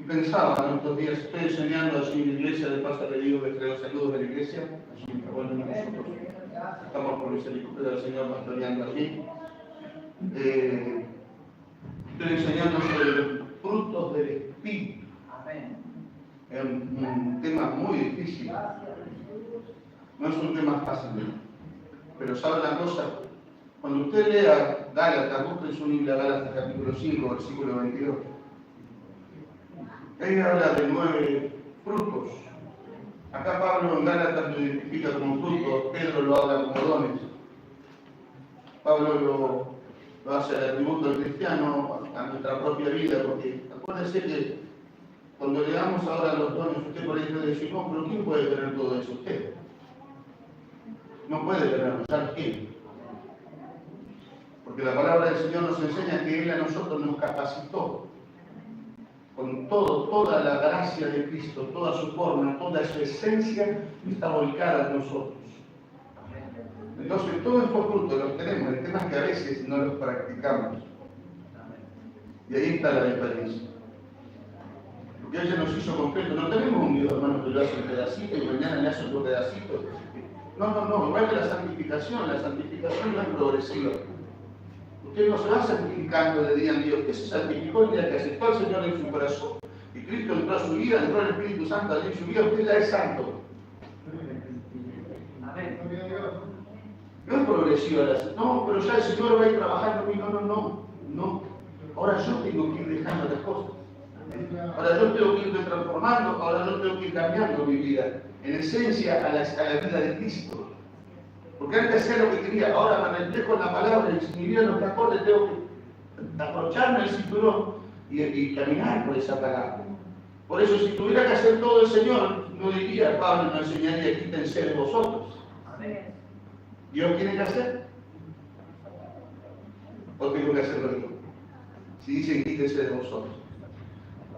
Y pensaba en estos días, estoy enseñando allí en la iglesia, de paso le digo que traigo saludos de la iglesia, allí bueno, nosotros estamos por misericordia del Señor pastoreando allí. Estoy enseñando sobre los frutos del Espíritu. Es un tema muy difícil, no es un tema fácil, pero sabe una cosa, cuando usted lea Gálatas, busque en su Biblia Gálatas capítulo 5, versículo 22, ahí habla de 9 frutos. Acá Pablo en Gálatas lo identifica como frutos, Pedro lo habla como dones. Pablo lo hace al atributo del cristiano, a nuestra propia vida, porque acuérdense que cuando leamos ahora los dones, usted por ahí puede decir, no, pero ¿quién puede tener todo eso? Usted. No puede tenerlo, ya lo tiene. Porque la palabra del Señor nos enseña que Él a nosotros nos capacitó con toda la gracia de Cristo, toda su forma, toda su esencia está volcada en nosotros. Entonces, todos estos frutos los tenemos, el tema es que a veces no los practicamos. Y ahí está la diferencia. Porque ella nos hizo concreto, no tenemos un Dios, hermano, que lo hace un pedacito y mañana le hace otro pedacito. No, igual que la santificación no es progresiva. Usted no se va santificando de día en día, usted se santificó el día que aceptó al Señor en su corazón. Y Cristo entró a su vida, entró el Espíritu Santo allí en su vida, usted ya es santo. Amén. No es progresiva, no, pero ya el Señor va a ir trabajando en mí, no. Ahora yo tengo que ir dejando las cosas. Ahora yo tengo que ir transformando, ahora yo tengo que ir cambiando mi vida, en esencia a la vida de Cristo. Porque antes hacía lo que quería, ahora me reflejo en la palabra, y si mi vida no está acorde, tengo que abrocharme el cinturón y caminar por esa palabra. Por eso, si tuviera que hacer todo el Señor, no diría, Pablo, no enseñaría, quítense de vosotros. Amén. ¿Dios tiene que hacer? ¿O tengo que hacerlo yo? Si dicen, quítense de vosotros.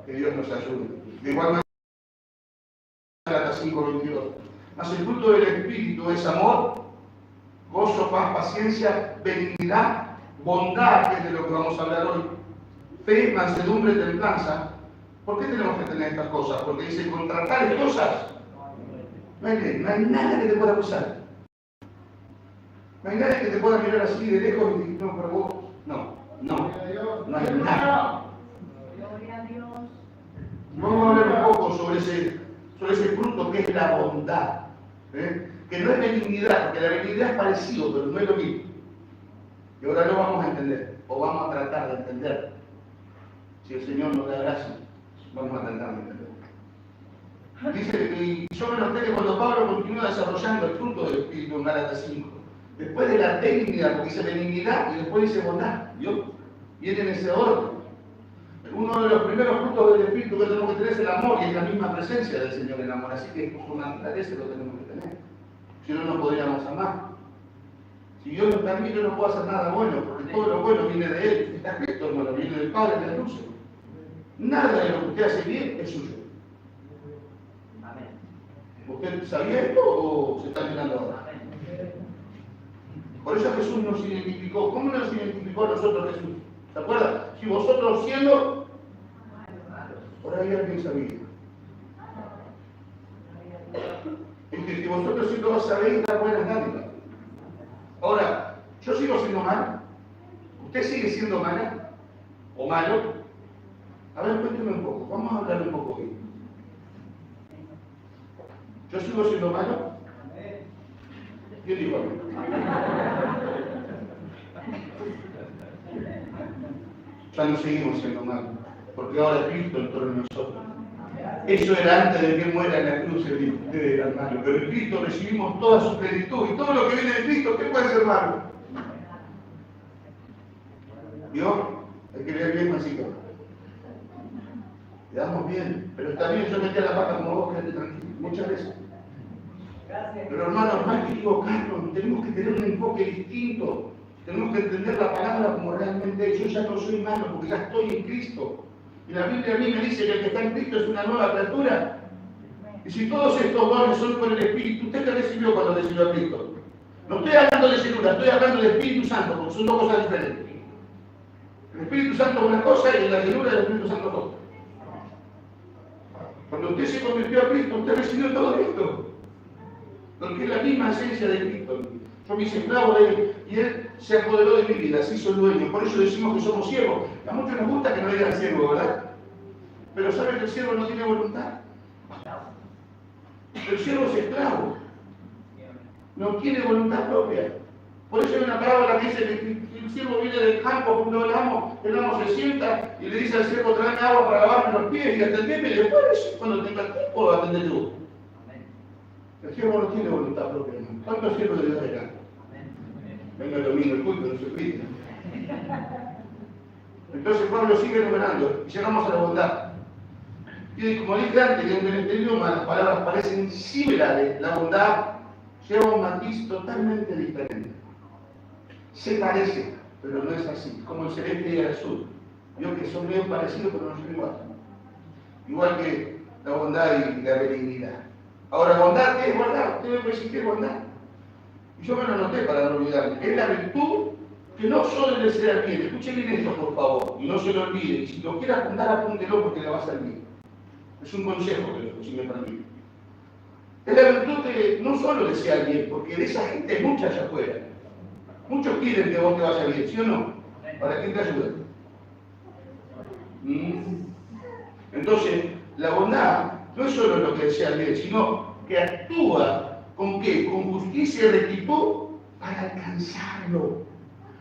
Que Dios nos ayude. De igual manera, Gálatas 5:22. Mas el fruto del Espíritu es amor, gozo, paz, paciencia, benignidad, bondad, que es de lo que vamos a hablar hoy, fe, mansedumbre, templanza. ¿Por qué tenemos que tener estas cosas? Porque dice, contra tales cosas no hay nada que te pueda acusar. No hay nadie que te pueda mirar así de lejos y decir, no, pero vos, no hay nada. Vamos a hablar un poco sobre ese fruto que es la bondad, que no es benignidad, porque la benignidad es parecido, pero no es lo mismo. Y ahora lo vamos a entender, o vamos a tratar de entender. Si el Señor nos da gracia, vamos a tratar de entender. Dice, y yo me noté que cuando Pablo continúa desarrollando el fruto del Espíritu en Gálatas 5, después de la benignidad, porque dice benignidad y después dice bondad, ¿vio? Viene en ese orden. Uno de los primeros frutos del Espíritu que tenemos que tener es el amor, y es la misma presencia del Señor en amor, así que por naturaleza lo tenemos que tener. Si no, no podríamos amar. Si Dios no está en mí, yo no puedo hacer nada bueno, porque todo lo bueno viene de Él. Está escrito, hermano, viene del Padre de la luz. Nada de lo que usted hace bien es suyo. Amén. ¿Usted sabía esto o se está mirando ahora? Por eso Jesús nos identificó. ¿Cómo nos identificó a nosotros Jesús? ¿Se acuerdan? Si vosotros siendo, por ahí alguien sabía. Es que si vosotros siendo sabéis dar buenas dádivas. Ahora, ¿yo sigo siendo malo? ¿Usted sigue siendo mala? ¿O malo? A ver, cuénteme un poco. Vamos a hablar un poco hoy. ¿Yo sigo siendo malo? Yo digo amén. Ya no seguimos siendo malos, porque ahora Cristo entró en nosotros. Eso era antes de que muera en la cruz, el Hijo. Ustedes eran malos, pero en Cristo recibimos toda su plenitud, y todo lo que viene de Cristo, ¿qué puede ser malo? ¿Vio? Hay que leer bien así. Quedamos bien, pero está bien, yo metí a la pata como vos, quédate tranquilo, muchas veces. Pero hermanos, no hay que equivocarnos, tenemos que tener un enfoque distinto. Tenemos que entender la palabra como realmente es. Yo ya no soy malo porque ya estoy en Cristo. Y la Biblia a mí me dice que el que está en Cristo es una nueva criatura. Y si todos estos dones son por el Espíritu, ¿usted qué recibió cuando recibió a Cristo? No estoy hablando de llenura, estoy hablando del Espíritu Santo, porque son dos cosas diferentes. El Espíritu Santo es una cosa y la llenura del Espíritu Santo es otra. Cuando usted se convirtió a Cristo, usted recibió todo esto. Porque es la misma esencia de Cristo. Yo me hice esclavo de Él y Él se apoderó de mi vida, se hizo el dueño. Por eso decimos que somos siervos. A muchos nos gusta que no digan siervo, ¿verdad? Pero ¿sabe que el siervo no tiene voluntad? El siervo es esclavo. No tiene voluntad propia. Por eso hay una parábola que dice que el siervo viene del campo junto al amo, el amo se sienta y le dice al siervo, tráeme agua para lavarme los pies y atendeme, y después cuando tenga tiempo atender tú. El siervo no tiene voluntad propia, hermano. ¿Cuántos siervos de Dios hay acá? Venga el domingo el culto, no se olviden. Entonces Pablo sigue enumerando y llegamos a la bondad. Y como dije antes, que en este idioma las palabras parecen similares, la bondad lleva un matiz totalmente diferente. Se parece, pero no es así, como el celeste y el azul. Vio que son medio parecidos, pero no son iguales. Igual que la bondad y la benignidad. Ahora, ¿bondad qué es bondad? Usted me puede decir qué es bondad. Y yo me lo anoté para no olvidarme. Es la virtud que no solo le desea bien. Escuche bien esto, por favor, y no se lo olvide. Y si lo quiere apuntar, apúntelo porque le va a servir. Es un consejo, si me permite. Es la virtud que no solo desea bien, porque de esa gente hay mucha allá afuera. Muchos quieren que vos te vaya bien, ¿sí o no? ¿Para quién te ayuda? Entonces, la bondad no es solo lo que desea bien, sino que actúa ¿con qué? Con justicia y rectitud para alcanzarlo.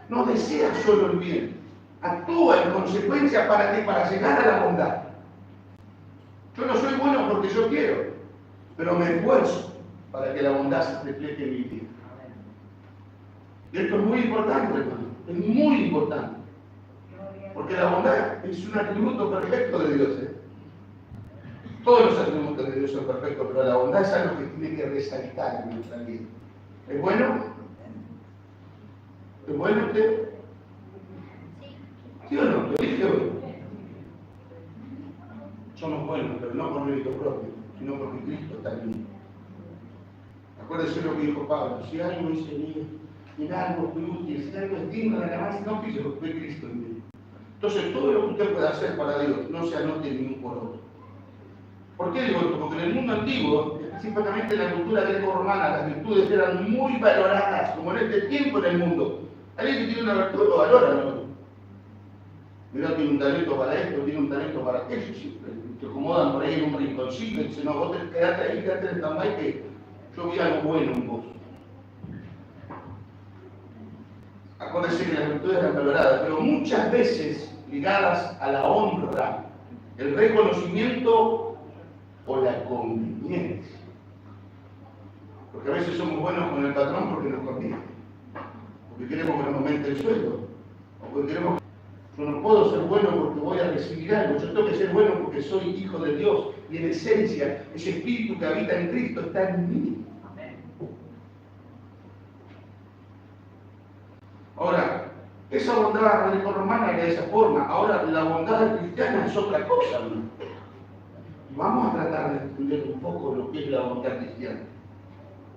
No desea solo el bien, actúa en consecuencia para que para llegar a la bondad. Yo no soy bueno porque yo quiero, pero me esfuerzo para que la bondad se refleje en mi vida. Y esto es muy importante, hermano, es muy importante. Porque la bondad es un atributo perfecto de Dios. Todos los atributos de Dios son perfectos, pero la bondad es algo que tiene que resaltar en nuestra vida. ¿Es bueno? ¿Es bueno usted? ¿Sí o no? Lo dije hoy. Somos buenos, pero no por mérito propio, sino porque Cristo está en mí. Acuérdese lo que dijo Pablo: si algo hice bien, en algo fui útil, si algo es digno de alabanza, no fui yo, fue Cristo en mí. Entonces, todo lo que usted pueda hacer para Dios, no se anote ni un por otro. ¿Por qué digo esto? Porque en el mundo antiguo, específicamente en la cultura greco-romana, las virtudes eran muy valoradas, como en este tiempo en el mundo. Alguien que tiene una virtud lo valora, ¿no? Mira, tiene un talento para esto, tiene un talento para aquello, siempre. Te acomodan por ahí en un rinconcito y dicen, no, vos quedate ahí, quedate en stand-by, que yo vi algo bueno en vos. Acuérdense que las virtudes eran valoradas, pero muchas veces ligadas a la honra, el reconocimiento o la conveniencia. Porque a veces somos buenos con el patrón porque nos conviene, porque queremos que nos aumente el sueldo, o porque queremos que... Yo no puedo ser bueno porque voy a recibir algo, yo tengo que ser bueno porque soy hijo de Dios y en esencia ese espíritu que habita en Cristo está en mí. Ahora, esa bondad greco-romana era de esa forma, ahora la bondad cristiana es otra cosa, ¿no? Vamos a tratar de entender un poco lo que es la bondad cristiana.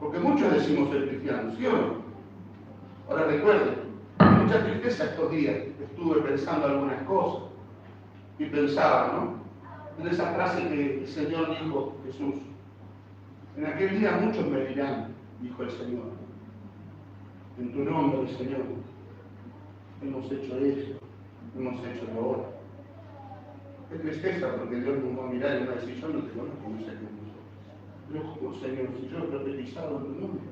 Porque muchos decimos ser cristianos, ¿sí o no? Ahora recuerden, mucha tristeza estos días. Estuve pensando algunas cosas y pensaba, ¿no? En esa frase que el Señor dijo, Jesús. En aquel día muchos me dirán, dijo el Señor, en tu nombre, Señor, hemos hecho esto, hemos hecho lo otro. Qué tristeza, porque Dios nos va a mirar y nos va a decir, yo no te conozco, no sé qué nosotros. Pero como Señor, si yo he profetizado en tu nombre.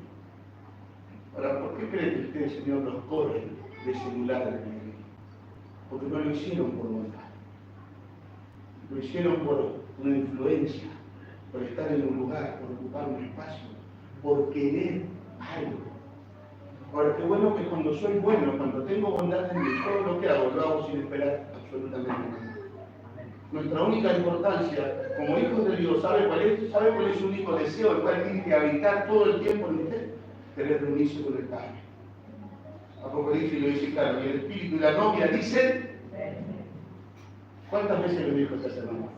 Ahora, ¿por qué cree que usted, Señor, los corre de ese lugar de la iglesia? Porque no lo hicieron por voluntad. Lo hicieron por una influencia, por estar en un lugar, por ocupar un espacio, por querer algo. Ahora, qué bueno que cuando soy bueno, cuando tengo bondad en mí, todo lo que hago, lo hago sin esperar absolutamente nada. Nuestra única importancia como hijos de Dios, ¿sabe cuál es? ¿Sabe cuál es un único deseo, el cual tiene que habitar todo el tiempo en usted? Querer reunirse con el Padre. Apocalipsis lo dice claro, y el Espíritu y la novia dicen, ¿cuántas veces lo dijo esta semana?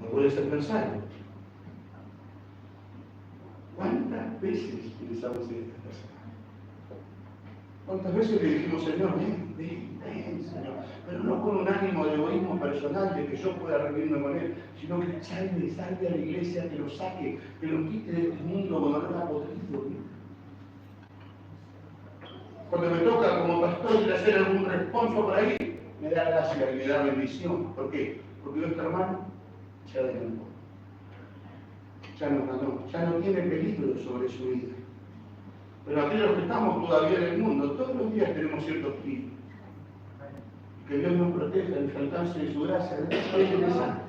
No puede ser pensado. ¿Cuántas veces utilizamos esta semana? ¿Cuántas veces le dijimos, Señor, ven, ven? ven, Señor, pero no con un ánimo de egoísmo personal, de que yo pueda reunirme con Él, sino que salve a la iglesia, que lo saque, que lo quite de este mundo con olor a podrido. Cuando me toca como pastor ir a hacer algún responso por ahí, me da gracia y me da bendición. ¿Por qué? Porque este hermano ya adelantó. Ya nos ganó, ya no tiene peligro sobre su vida. Pero aquellos que estamos todavía en el mundo, todos los días tenemos ciertos peligros. Que Dios nos proteja en su alcance de su gracia, de esa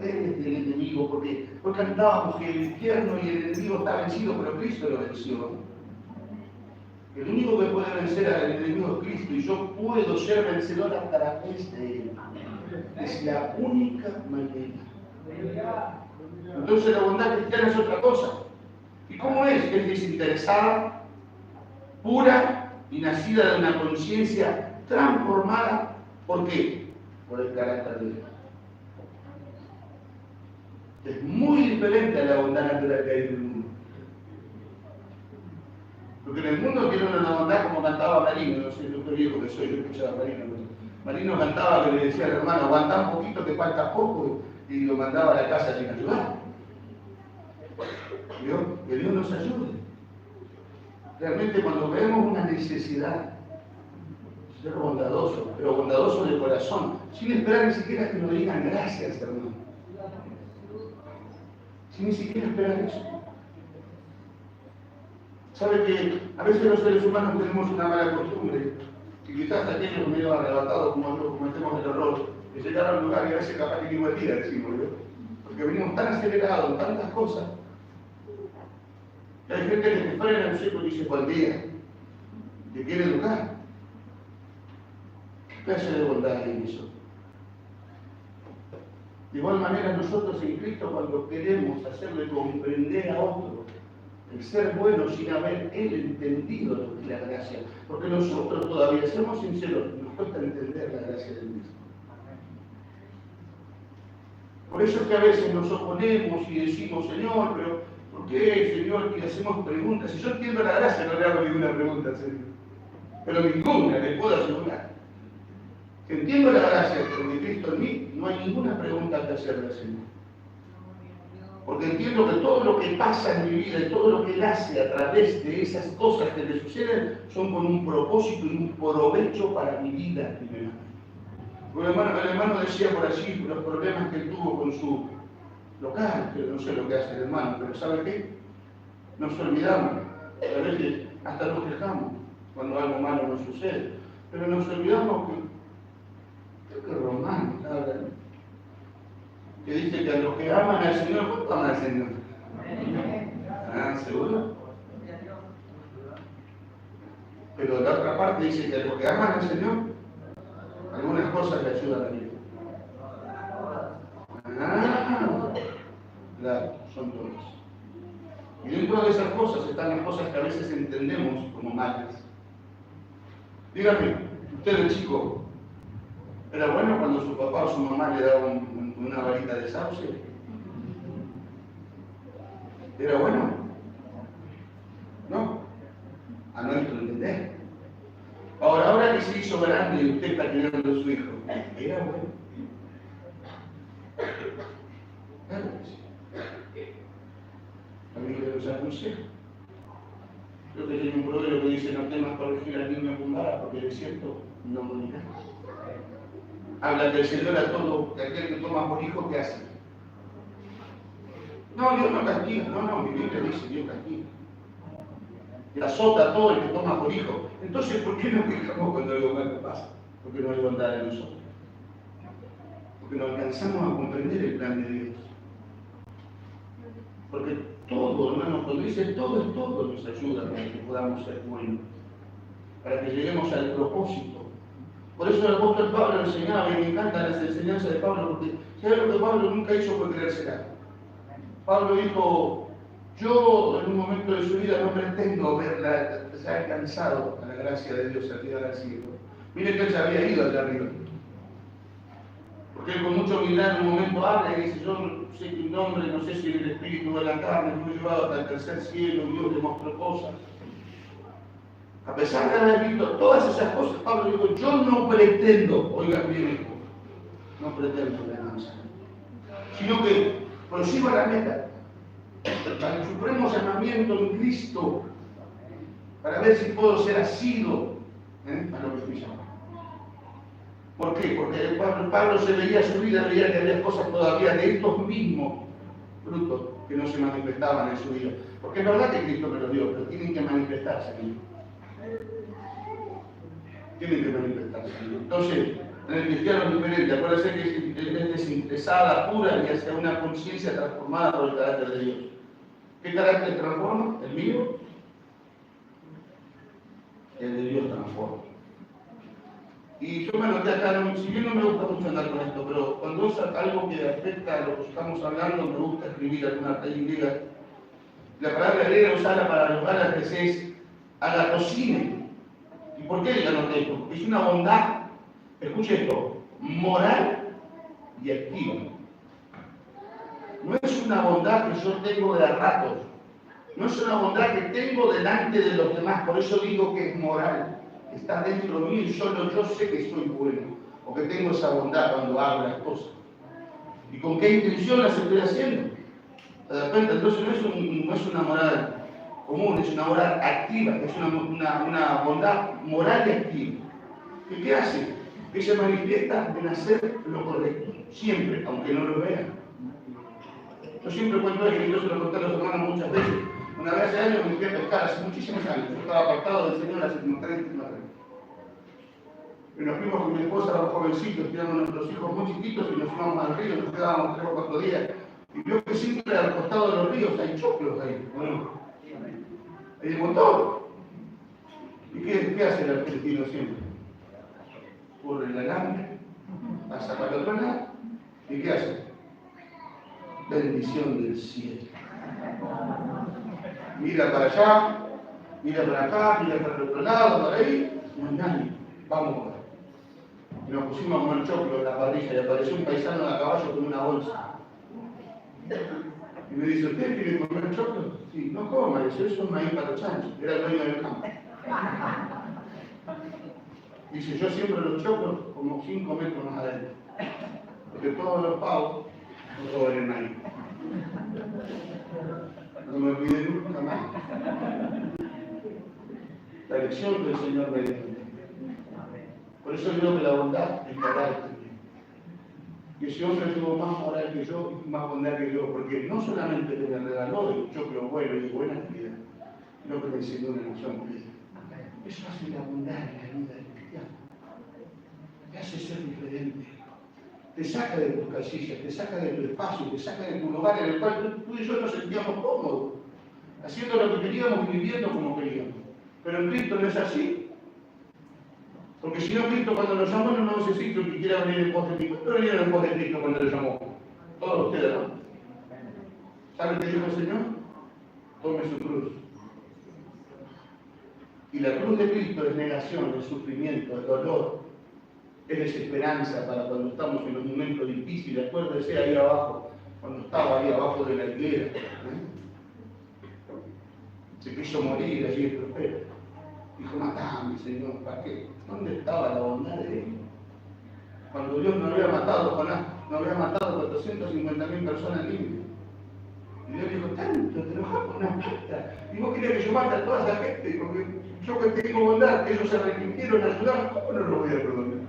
redes del enemigo, porque cantábamos que el infierno y el enemigo está vencido, pero Cristo lo venció. El único que puede vencer al enemigo es Cristo, y yo puedo ser vencedor a través de Él. Es la única manera. Entonces la bondad cristiana es otra cosa. ¿Y cómo es? Es desinteresada, pura y nacida de una conciencia transformada. ¿Por qué? Por el carácter de Dios. Es muy diferente a la bondad natural que hay en el mundo. Porque en el mundo tiene una bondad como cantaba Marino, no sé, yo qué viejo que soy, yo escuchaba a Marino. Marino cantaba que le decía al hermano, aguantá un poquito que falta poco, y lo mandaba a la casa sin ayudar. Que Dios nos ayude. Realmente cuando vemos una necesidad, ser bondadoso, pero bondadoso de corazón, sin esperar ni siquiera que nos digan gracias, hermano. Sin ni siquiera esperar eso. Sabe que a veces los seres humanos tenemos una mala costumbre, y quizás aquellos medio arrebatados como yo cometemos el error, de llegar a un lugar y a veces capaz que ni buen día decimos, ¿no? Porque venimos tan acelerados en tantas cosas, que hay gente que te frena en seco y dice buen día, te quiere educar. ¿Qué clase de bondad hay en eso? De igual manera nosotros en Cristo, cuando queremos hacerle comprender a otro el ser bueno sin haber él entendido lo que es la gracia, porque nosotros todavía, seamos sinceros, nos cuesta entender la gracia del mismo. Por eso es que a veces nos oponemos y decimos, Señor, pero ¿por qué, Señor? Y hacemos preguntas. Si yo entiendo la gracia, no le hago ninguna pregunta, Señor. Pero ninguna, le puedo asegurar. Si entiendo la gracia de Cristo en mí, no hay ninguna pregunta que hacerle al Señor. Porque entiendo que todo lo que pasa en mi vida y todo lo que Él hace a través de esas cosas que le suceden son con un propósito y un provecho para mi vida primero. El hermano decía por allí los problemas que él tuvo con su local, que no sé lo que hace el hermano, pero ¿sabe qué? Nos olvidamos, a veces hasta nos quejamos cuando algo malo nos sucede, pero nos olvidamos que, creo que Romano habla, que dice que a los que aman al Señor, ¿cuánto aman al Señor? ¿Ah, seguro? Pero la otra parte dice que a los que aman al Señor, algunas cosas le ayudan a vivir. Claro, son todas. Y dentro de esas cosas están las cosas que a veces entendemos como malas. Dígame, usted de chico, ¿era bueno cuando su papá o su mamá le daban una varita de sauce? ¿Era bueno? No. A nuestro entender. Ahora que se hizo grande y usted está criando a su hijo, ¿era bueno? Claro que sí. A mí que los aconsejo. Creo que tiene un proverbio que dice, no temas corregir al niño con vara, porque de cierto no morirá. Habla que el Señor a todo aquel que toma por hijo, ¿qué hace? No, Dios no castiga. No, mi Biblia dice Dios castiga. Y azota a todo el que toma por hijo. Entonces, ¿por qué nos quejamos cuando algo malo pasa? Porque no hay bondad en nosotros. Porque no alcanzamos a comprender el plan de Dios. Porque todo, hermanos, cuando dice todo es todo, nos ayuda para que podamos ser buenos. Para que lleguemos al propósito. Por eso el apóstol Pablo enseñaba, y me encantan las enseñanzas de Pablo, porque ¿sabes lo que Pablo nunca hizo por creérsela? Pablo dijo, yo en un momento de su vida no pretendo verla, se ha alcanzado a la gracia de Dios al llegar al cielo. Mire que él ya había ido allá arriba. Porque él con mucha humildad en un momento habla y dice, yo sé que un hombre, no sé si en el espíritu o en la carne, fue llevado hasta el tercer cielo, Dios le mostró cosas. A pesar de haber visto todas esas cosas, Pablo dijo, yo no pretendo, oigan bien esto, no pretendo venganza, sino que prosigo a la meta, al supremo llamamiento en Cristo, para ver si puedo ser asido a lo que fui llamado. ¿Por qué? Porque Pablo se veía su vida, veía que había cosas todavía de estos mismos frutos que no se manifestaban en su vida. Porque es verdad que Cristo me lo dio, pero tienen que manifestarse en mí. Tienen que manifestarse en mí. Entonces, en el cristiano es diferente. Acuérdense que es desinteresada, pura y hacia una conciencia transformada por el carácter de Dios. ¿Qué carácter transforma? ¿El mío? El de Dios transforma. Y yo me anoté acá, si bien no me gusta mucho andar con esto, pero cuando es algo que afecta a lo que estamos hablando, me gusta escribir alguna raíz griega. La palabra griega usada para los gálatas es agatocine. ¿Y por qué le anoté esto? Porque es una bondad, escuche esto, moral y activa. No es una bondad que yo tengo de a ratos, no es una bondad que tengo delante de los demás, por eso digo que es moral. Está dentro de mí y solo yo sé que soy bueno, o que tengo esa bondad cuando hago las cosas. ¿Y con qué intención las estoy haciendo? ¿Te das cuenta? Entonces no es una moral común, es una moral activa, es una bondad moral y activa. ¿Y qué hace? Que se manifiesta en hacer lo correcto, siempre, aunque no lo vean. Yo siempre cuento esto, y yo se lo conté a los hermanos muchas veces. Una vez hace años me fui a pescar, hace muchísimos años. Yo estaba apartado del Señor hace como 30 años. Y nos fuimos con mi esposa, los jovencitos, teníamos nuestros hijos muy chiquitos y nos fuimos al río, nos quedábamos 3 o 4 días. Y vio que siempre al costado de los ríos hay choclos ahí, bueno, hay un montón. ¿Y qué hace el argentino siempre? Corre el alambre, pasa para el otro lado, ¿y qué hace? Bendición del cielo. Mira para allá, mira para acá, mira para el otro lado, para ahí, no hay nadie, vamos a ver. Y nos pusimos a comer choclo en la parrilla y apareció un paisano a caballo con una bolsa. Y me dice, ¿usted quiere comer choclo? Sí, no coma, eso es maíz para los chanchos, era el dueño del campo. Dice, yo siempre los choclos como 5 metros más adentro, porque todos los pavos no comen maíz. No me olvidé nunca más. La elección del Señor me dio. Por eso digo que la bondad es carácter. Y ese hombre tuvo más moral que yo y más bondad que yo, porque no solamente me regaló el choclo bueno y buena actividad, sino que me enseñó una nación querida. Eso hace la bondad en la vida del cristiano. Te hace ser diferente. Te saca de tus casillas, te saca de tu espacio, te saca de tu lugar en el cual tú y yo nos sentíamos cómodos, haciendo lo que queríamos y viviendo como queríamos. Pero en Cristo no es así. Porque si no, Cristo cuando lo llamó no necesito que quiera venir en pos de Cristo. ¿Cuántos vinieron en pos de Cristo cuando lo llamó? Todos ustedes, ¿no? ¿Saben qué dijo el Señor? Tome su cruz. Y la cruz de Cristo es negación, es sufrimiento, es dolor, es desesperanza para cuando estamos en los momentos difíciles. Acuérdese ahí abajo, cuando estaba ahí abajo de la higuera. Se quiso morir allí el profeta. Dijo, matame, Señor, ¿para qué? ¿Dónde estaba la bondad de Él? Cuando Dios no había matado, Jonás, no había matado 450.000 personas limpias. Y Dios dijo, tanto, te enojas con una pasta. Y vos querías que yo mate a toda esa gente, porque yo que tengo bondad, que ellos se arrepintieron, ayudaron, ¿cómo no lo voy a perdonar?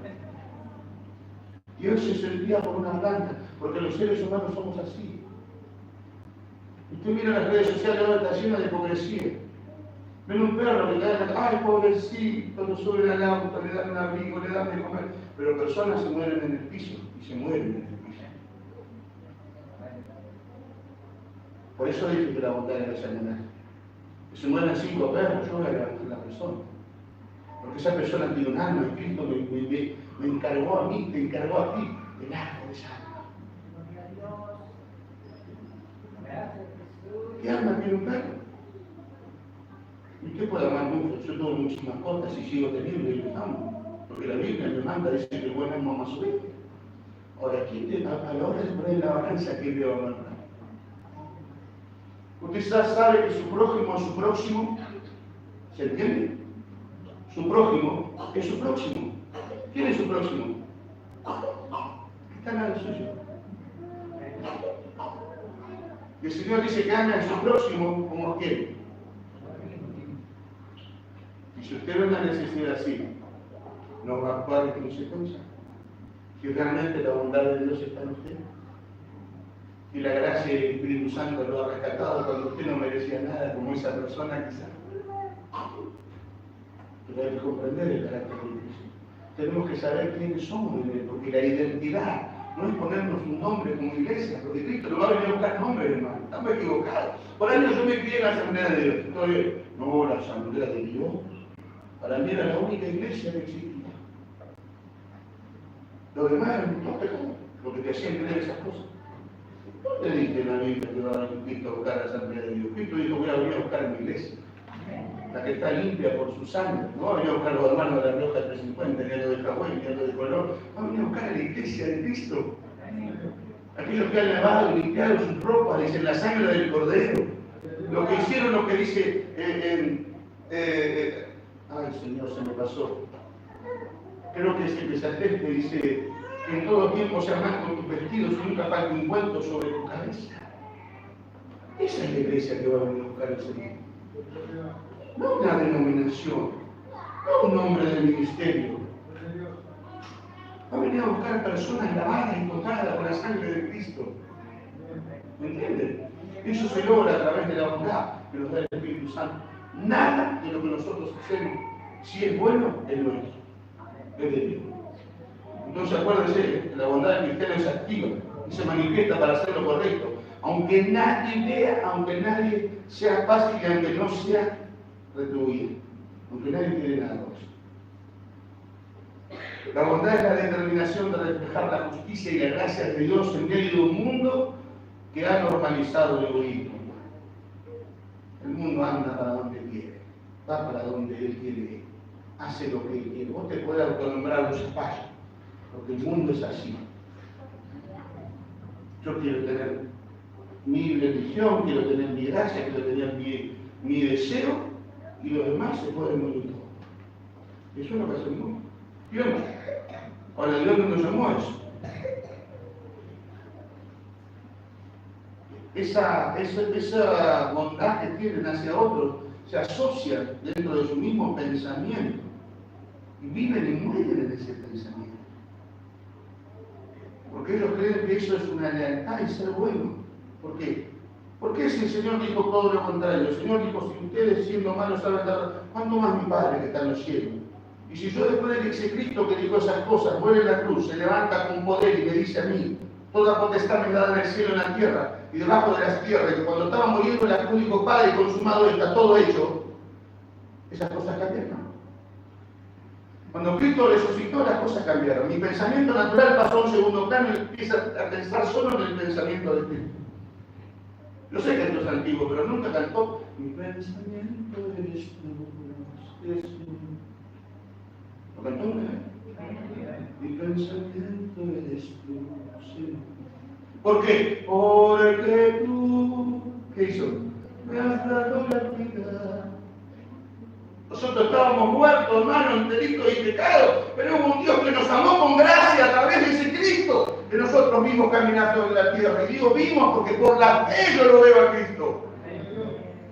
Dios se sentía por una planta, porque los seres humanos somos así. Usted mira las redes sociales, ahora está llena de hipocresía. Ven un perro que cae, ay, pobrecito, lo suben al auto, le dan un abrigo, le dan de comer. Pero personas se mueren en el piso y se mueren en el piso. Por eso dije que la bondad era sanidad. Que se mueran 5 perros, yo voy a levantar la persona. Porque esa persona tiene un alma, y Cristo me encargó a mí, te encargó a ti, el arco de esa alma. ¿Qué alma tiene un perro? ¿Y usted puede amar mucho? Yo tengo muchas mascotas y sigo teniendo y los amo. Porque la Biblia me manda, dice que el buen amo ama a su hijo. Ahora, ¿quién a la hora de poner la balanza, quién le va a amar? Usted sabe que su prójimo es su próximo. ¿Se entiende? Su prójimo es su próximo. ¿Quién es su próximo? Está al lado suyo. Y el Señor dice que anda en su próximo como quiere. Y si usted ve una necesidad así, no va a actuar en consecuencia. Si realmente la bondad de Dios está en usted y la gracia del Espíritu Santo lo ha rescatado cuando usted no merecía nada, como esa persona quizá. Pero hay que comprender el carácter de Dios. Tenemos que saber quiénes somos, porque la identidad no es ponernos un nombre como iglesia, porque Cristo no va a venir a buscar nombres, hermano. Estamos equivocados. Por años yo me crié en la Asamblea de Dios. Entonces, no, la Asamblea de Dios. Para mí era la única iglesia que existía. Lo demás era un pecado, lo que te hacían creer esas cosas. ¿Dónde dice la Biblia que va a venir Cristo a buscar la Asamblea de Dios? Cristo dijo, voy a venir a buscar mi iglesia, la que está limpia por su sangre. No va a venir a buscar los hermanos de la Rioja 350, ni a los de Hawái, ni a los de Colón. Va a venir a buscar a la iglesia de Cristo. Aquellos que han lavado y limpiado sus ropas, dicen la sangre del Cordero. Lo que hicieron, lo que dice, ay Señor, se me pasó. Creo que es Eclesiastés que dice que en todo tiempo se arman con tus vestidos y nunca falta un vuelto sobre tu cabeza. Esa es la iglesia que va a venir a buscar el Señor. No una denominación, no un nombre del ministerio. Va a venir a buscar personas lavadas y tocadas con la sangre de Cristo. ¿Me entienden? Eso se logra a través de la bondad que nos da el Espíritu Santo. Nada de lo que nosotros hacemos, si es bueno, es nuestro. Es de Dios. Entonces acuérdense, la bondad del cristiano es activa y se manifiesta para hacer lo correcto. Aunque nadie vea, aunque nadie sea fácil y aunque no sea retribuido. Aunque nadie quiere nada con eso. La bondad es la determinación de reflejar la justicia y la gracia de Dios en medio de un mundo que ha normalizado el egoísmo. El mundo anda para donde quiere, va para donde él quiere ir, hace lo que él quiere. Vos te puedes autonombrar un zapallo, porque el mundo es así. Yo quiero tener mi religión, quiero tener mi gracia, quiero tener mi deseo, y los demás se pueden morir todo. Eso es lo que hace el mundo. Dios no. Ahora Dios no nos llamó a eso. Esa bondad que tienen hacia otros se asocia dentro de su mismo pensamiento y viven y mueren en ese pensamiento. Porque ellos creen que eso es una lealtad y ser bueno. ¿Por qué? Porque si el Señor dijo todo lo contrario, el Señor dijo, si ustedes siendo malos saben dar, ¿cuánto más mi Padre que está en los cielos? Y si yo después de que ese Cristo que dijo esas cosas muere en la cruz, se levanta con poder y me dice a mí, toda potestad me dada en el cielo y en la tierra, y debajo de las tierras, y que cuando estaba muriendo en la cruz dijo, Padre, consumado está todo hecho, esas cosas cambiaron. Cuando Cristo resucitó, las cosas cambiaron. Mi pensamiento natural pasó a un segundo plano y empieza a pensar solo en el pensamiento de Cristo. Yo sé que esto es antiguo, pero nunca cantó, mi pensamiento eres tú, Jesús. ¿Lo cantó una vez? Mi pensamiento eres tú, sí. ¿Por qué? Porque tú, ¿qué hizo? Me has dado la vida. Nosotros estábamos muertos, hermano, en delitos y pecados, pero hubo un Dios que nos amó con gracia a través de ese Cristo, que nosotros vimos caminar sobre la tierra. Y digo vimos porque por la fe yo lo veo a Cristo.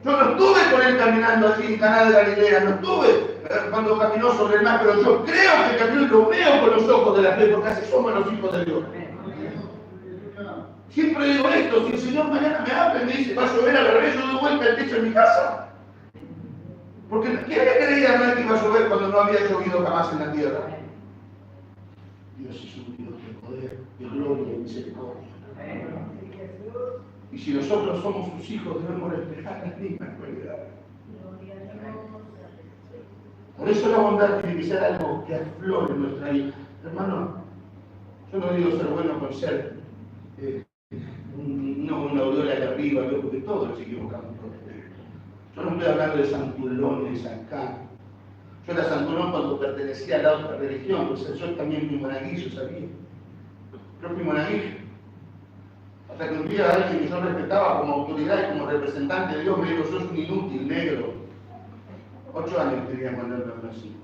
Yo no estuve con él caminando así en Caná de Galilea, no estuve cuando caminó sobre el mar, pero yo creo que caminó y lo veo con los ojos de la fe, porque así somos los hijos de Dios. Siempre digo esto, si el Señor mañana me habla y me dice, va a llover al revés, yo doy vuelta al techo en mi casa. Porque ¿quién había creído que iba a llover cuando no había llovido jamás en la tierra? Dios es un Dios de poder, de gloria y misericordia. Y si nosotros somos sus hijos, debemos reflejar las mismas cualidades. Por eso la bondad tiene que ser algo que aflore en nuestra vida. Hermano, yo no digo ser bueno con ser una aureola de arriba, porque todos nos equivocamos. Yo no estoy hablando de santurrones acá. Yo era santurrón cuando pertenecía a la otra religión, pues yo también fui monaguillo, ¿sabía? Yo fui monaguillo. Hasta que un día alguien que yo respetaba como autoridad y como representante de Dios me dijo, sos un inútil negro. 8 años tenía cuando él me así.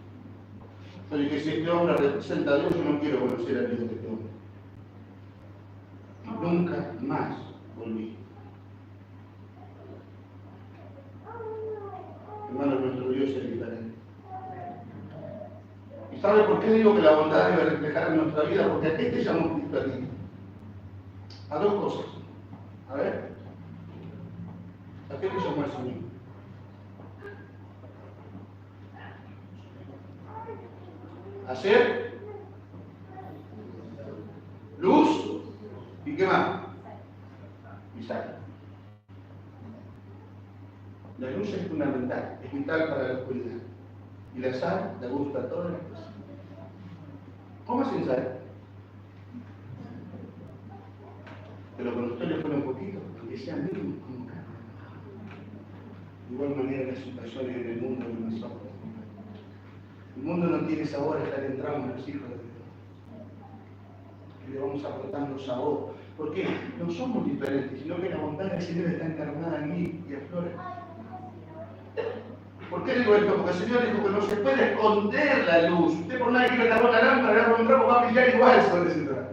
Yo dije, si este hombre representa a Dios, yo no quiero conocer a Dios de este hombre. Y nunca más volví. Hermano, nuestro Dios es diferente. ¿Y sabe por qué digo que la bondad debe reflejar en nuestra vida? Porque ¿a qué te llamó Cristo a ti? A dos cosas. A ver. ¿A qué te llamó el Señor? A ser luz y ¿qué más? Y sal. La luz es fundamental, es vital para la oscuridad. Y la sal da gusto a todas las cosas. ¿Cómo sin sal? Pero con usted le pone un poquito, aunque sea mínimo, como carne. De igual manera las situaciones en el mundo no nos sobran. El mundo no tiene sabor hasta que entramos los hijos de Dios. Y le vamos aportando sabor. ¿Por qué? No somos diferentes, sino que la bondad del Señor está encarnada en mí y aflora. ¿Por qué digo esto? Porque el Señor dijo que no se puede esconder la luz. Usted por nada que le tapó la lámpara, agarra un trapo, va a brillar igual sobre ese trapo.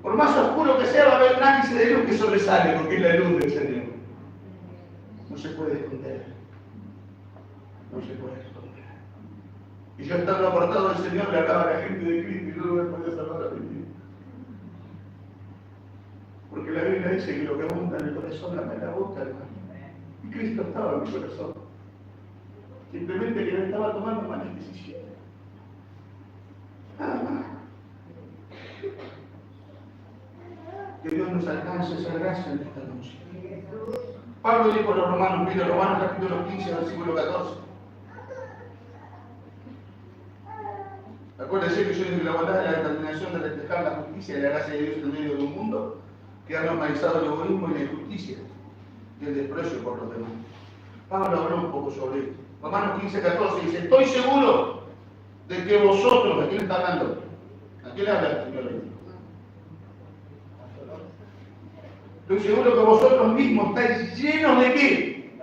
Por más oscuro que sea, va a haber un ápice de luz que sobresale, porque es la luz del Señor. No se puede esconder. No se puede esconder. Y yo estando apartado del Señor, le hablaba a la gente de Cristo y yo no me podía salvar a mí. Porque la Biblia dice que lo que abunda en el corazón, la boca, hermano. Y Cristo estaba en mi corazón. Simplemente que no estaba tomando malas decisiones. Nada más. Que Dios nos alcance esa gracia en esta noche. Pablo dijo a los romanos, mire, Romanos capítulo 15, versículo 14. Acuérdense que yo dije que la bondad es la determinación de reflejar la justicia y la gracia de Dios en medio de un mundo que ha normalizado el egoísmo y la injusticia y el desprecio por los demás. Pablo habló un poco sobre esto. Romanos 15, 14 dice, estoy seguro de que vosotros, ¿a quién está hablando? ¿A quién le habla el Señor? Estoy seguro que vosotros mismos estáis llenos de qué.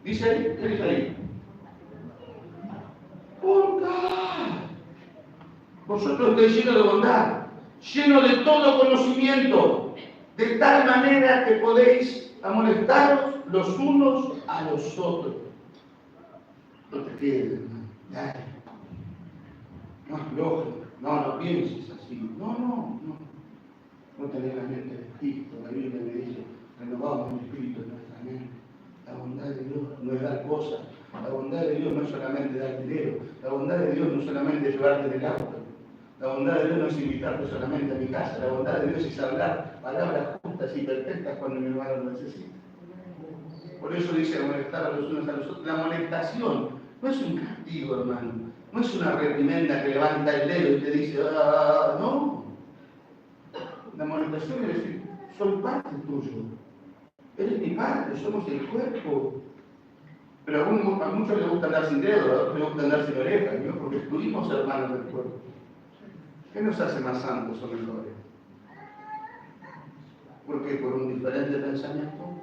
Dice ahí, ¿qué dice ahí? Bondad. Vosotros estáis llenos de bondad, llenos de todo conocimiento, de tal manera que podéis amonestaros los unos a los otros. No te quedes, hermano. Dale. No aflojes, no pienses así. No. No tenés la mente de Cristo. La Biblia me dice, renovamos el espíritu en nuestra mente. La bondad de Dios no es dar cosas. La bondad de Dios no es solamente dar dinero. La bondad de Dios no es solamente llevarte en el auto. La bondad de Dios no es invitarte solamente a mi casa. La bondad de Dios es hablar palabras justas y perfectas cuando mi hermano lo necesita. Por eso dice amonestar a los unos a los otros. La amonestación no es un castigo, hermano. No es una reprimenda que levanta el dedo y te dice, no. La amonestación es decir, soy parte tuyo. Eres mi parte, somos el cuerpo. Pero a muchos les gusta andar sin dedo, a otros les gusta andar sin orejas, ¿no? Porque estuvimos hermanos del cuerpo. ¿Qué nos hace más santos o mejores? Porque por un diferente pensamiento,